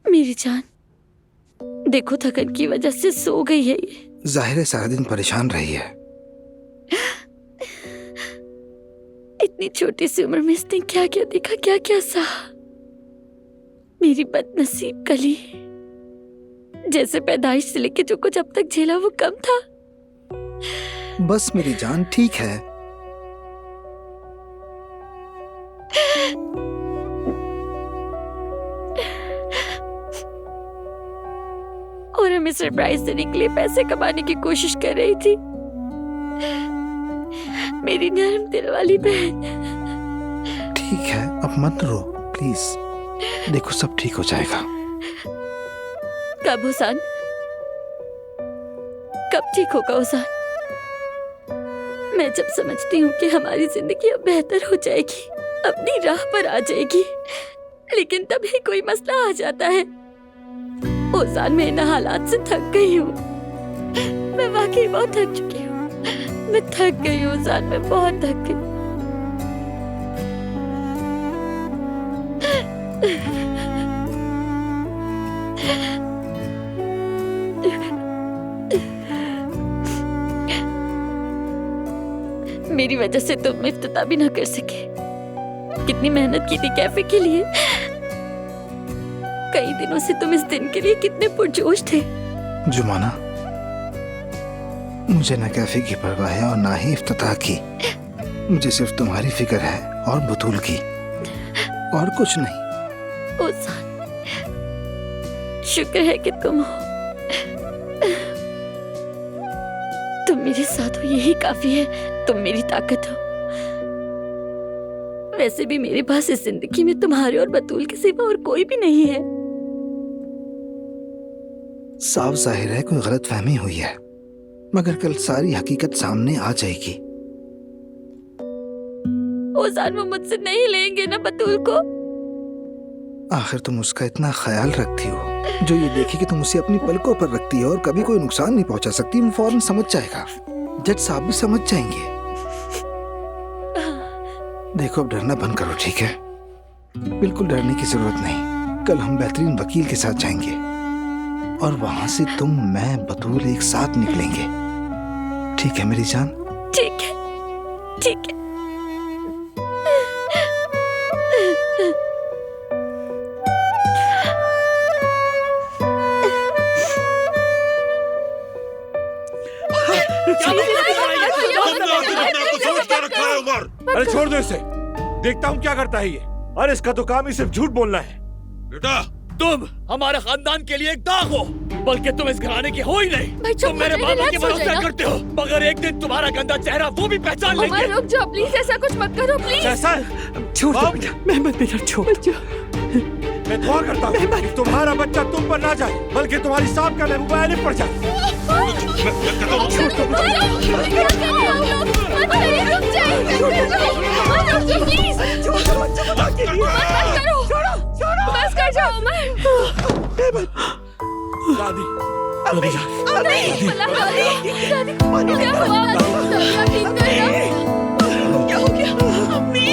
E: मेरी जान, देखो थकन की वजह से सो गई है ये।
N: जाहिर है सारा दिन परेशान रही है।
E: इतनी छोटी सी उम्र में इसने क्या क्या देखा, क्या क्या सहा। मेरी बदनसीब कली। जैसे पैदाइश से लेके जो कुछ अब तक झेला वो कम था।
N: बस मेरी जान ठीक है।
E: और हमें सरप्राइज देने के लिए पैसे कमाने की कोशिश कर रही थी। मेरी नरम दिल वाली बहन।
N: ठीक है, अब मत रो प्लीज। देखो सब ठीक हो जाएगा।
E: कब हुसैन? कब ठीक होगा हुसैन? मैं जब समझती हूँ कि हमारी जिंदगी अब बेहतर हो जाएगी, अपनी राह पर आ जाएगी, लेकिन तभी कोई मसला आ जाता है। हुसैन, मैं इन हालात से थक गई हूँ। मैं वाकई बहुत थक चुकी हूँ। मैं थक गई हूँ हुसैन, मैं बहुत थक गई। मेरी वजह से तुम इफ्तिताह भी ना कर सके। कितनी मेहनत की थी कैफे के लिए। कई दिनों से तुम इस दिन के लिए कितने पुरजोश थे।
N: जुमाना, मुझे न कैफे की परवाह है और ना ही इफ्तिताह की। मुझे सिर्फ तुम्हारी फिक्र है और बतूल की, और कुछ नहीं।
E: हुसैन, शुक्र है कि तुम हो। तुम मेरे साथ हो, यही काफी है। तुम मेरी ताकत हो। वैसे भी मेरे पास इस जिंदगी में तुम्हारे और बतूल के सिवा और कोई भी नहीं है।
N: साफ जाहिर है कोई गलत फहमी हुई है, मगर कल सारी हकीकत सामने आ जाएगी।
E: ओजान वो मुझसे नहीं लेंगे ना बतूल को?
N: आखिर तुम उसका इतना ख्याल रखती हो, जो ये देखे कि तुम उसे अपनी पलकों पर रखती हो और कभी कोई नुकसान नहीं पहुंचा सकती, वो फौरन समझ जाएगा। जज साहब भी समझ जाएंगे। देखो अब डरना बंद करो, ठीक है? बिल्कुल डरने की जरूरत नहीं। कल हम बेहतरीन वकील के साथ जाएंगे और वहां से तुम, मैं, बतूल एक साथ निकलेंगे। ठीक है मेरी जान?
E: ठीक है, ठीक है।
L: अरे छोड़ दो इसे, देखता हूँ क्या करता है ये। अरे इसका तो काम ही सिर्फ झूठ बोलना है।
B: बेटा तुम हमारे खानदान के लिए एक दाग हो, बल्कि तुम इस घराने के हो ही नहीं। तुम मेरे बाबा के भरोसे करते हो, मगर एक दिन तुम्हारा गंदा चेहरा वो भी पहचान लेंगे।
C: रुक जाओ प्लीज, ऐसा कुछ मत करो प्लीज।
L: ऐसा
J: छोड़ दो बेटा, मेहमत बेटा छोड़।
L: मैं दुआ करता हूँ कि तुम्हारा बच्चा तुम पर ना जाए, बल्कि तुम्हारी सांप का महबूबा एलिफ पर जाए।
C: बस कर जाओ
L: दादी,
C: क्या हो गया अम्मी?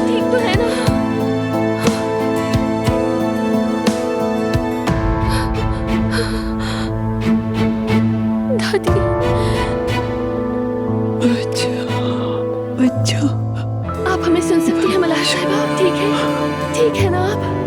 C: ठीक तो है ना? दादी, आप हमें सुन सकती हैं मलाह साहिबा? ठीक है ना आप?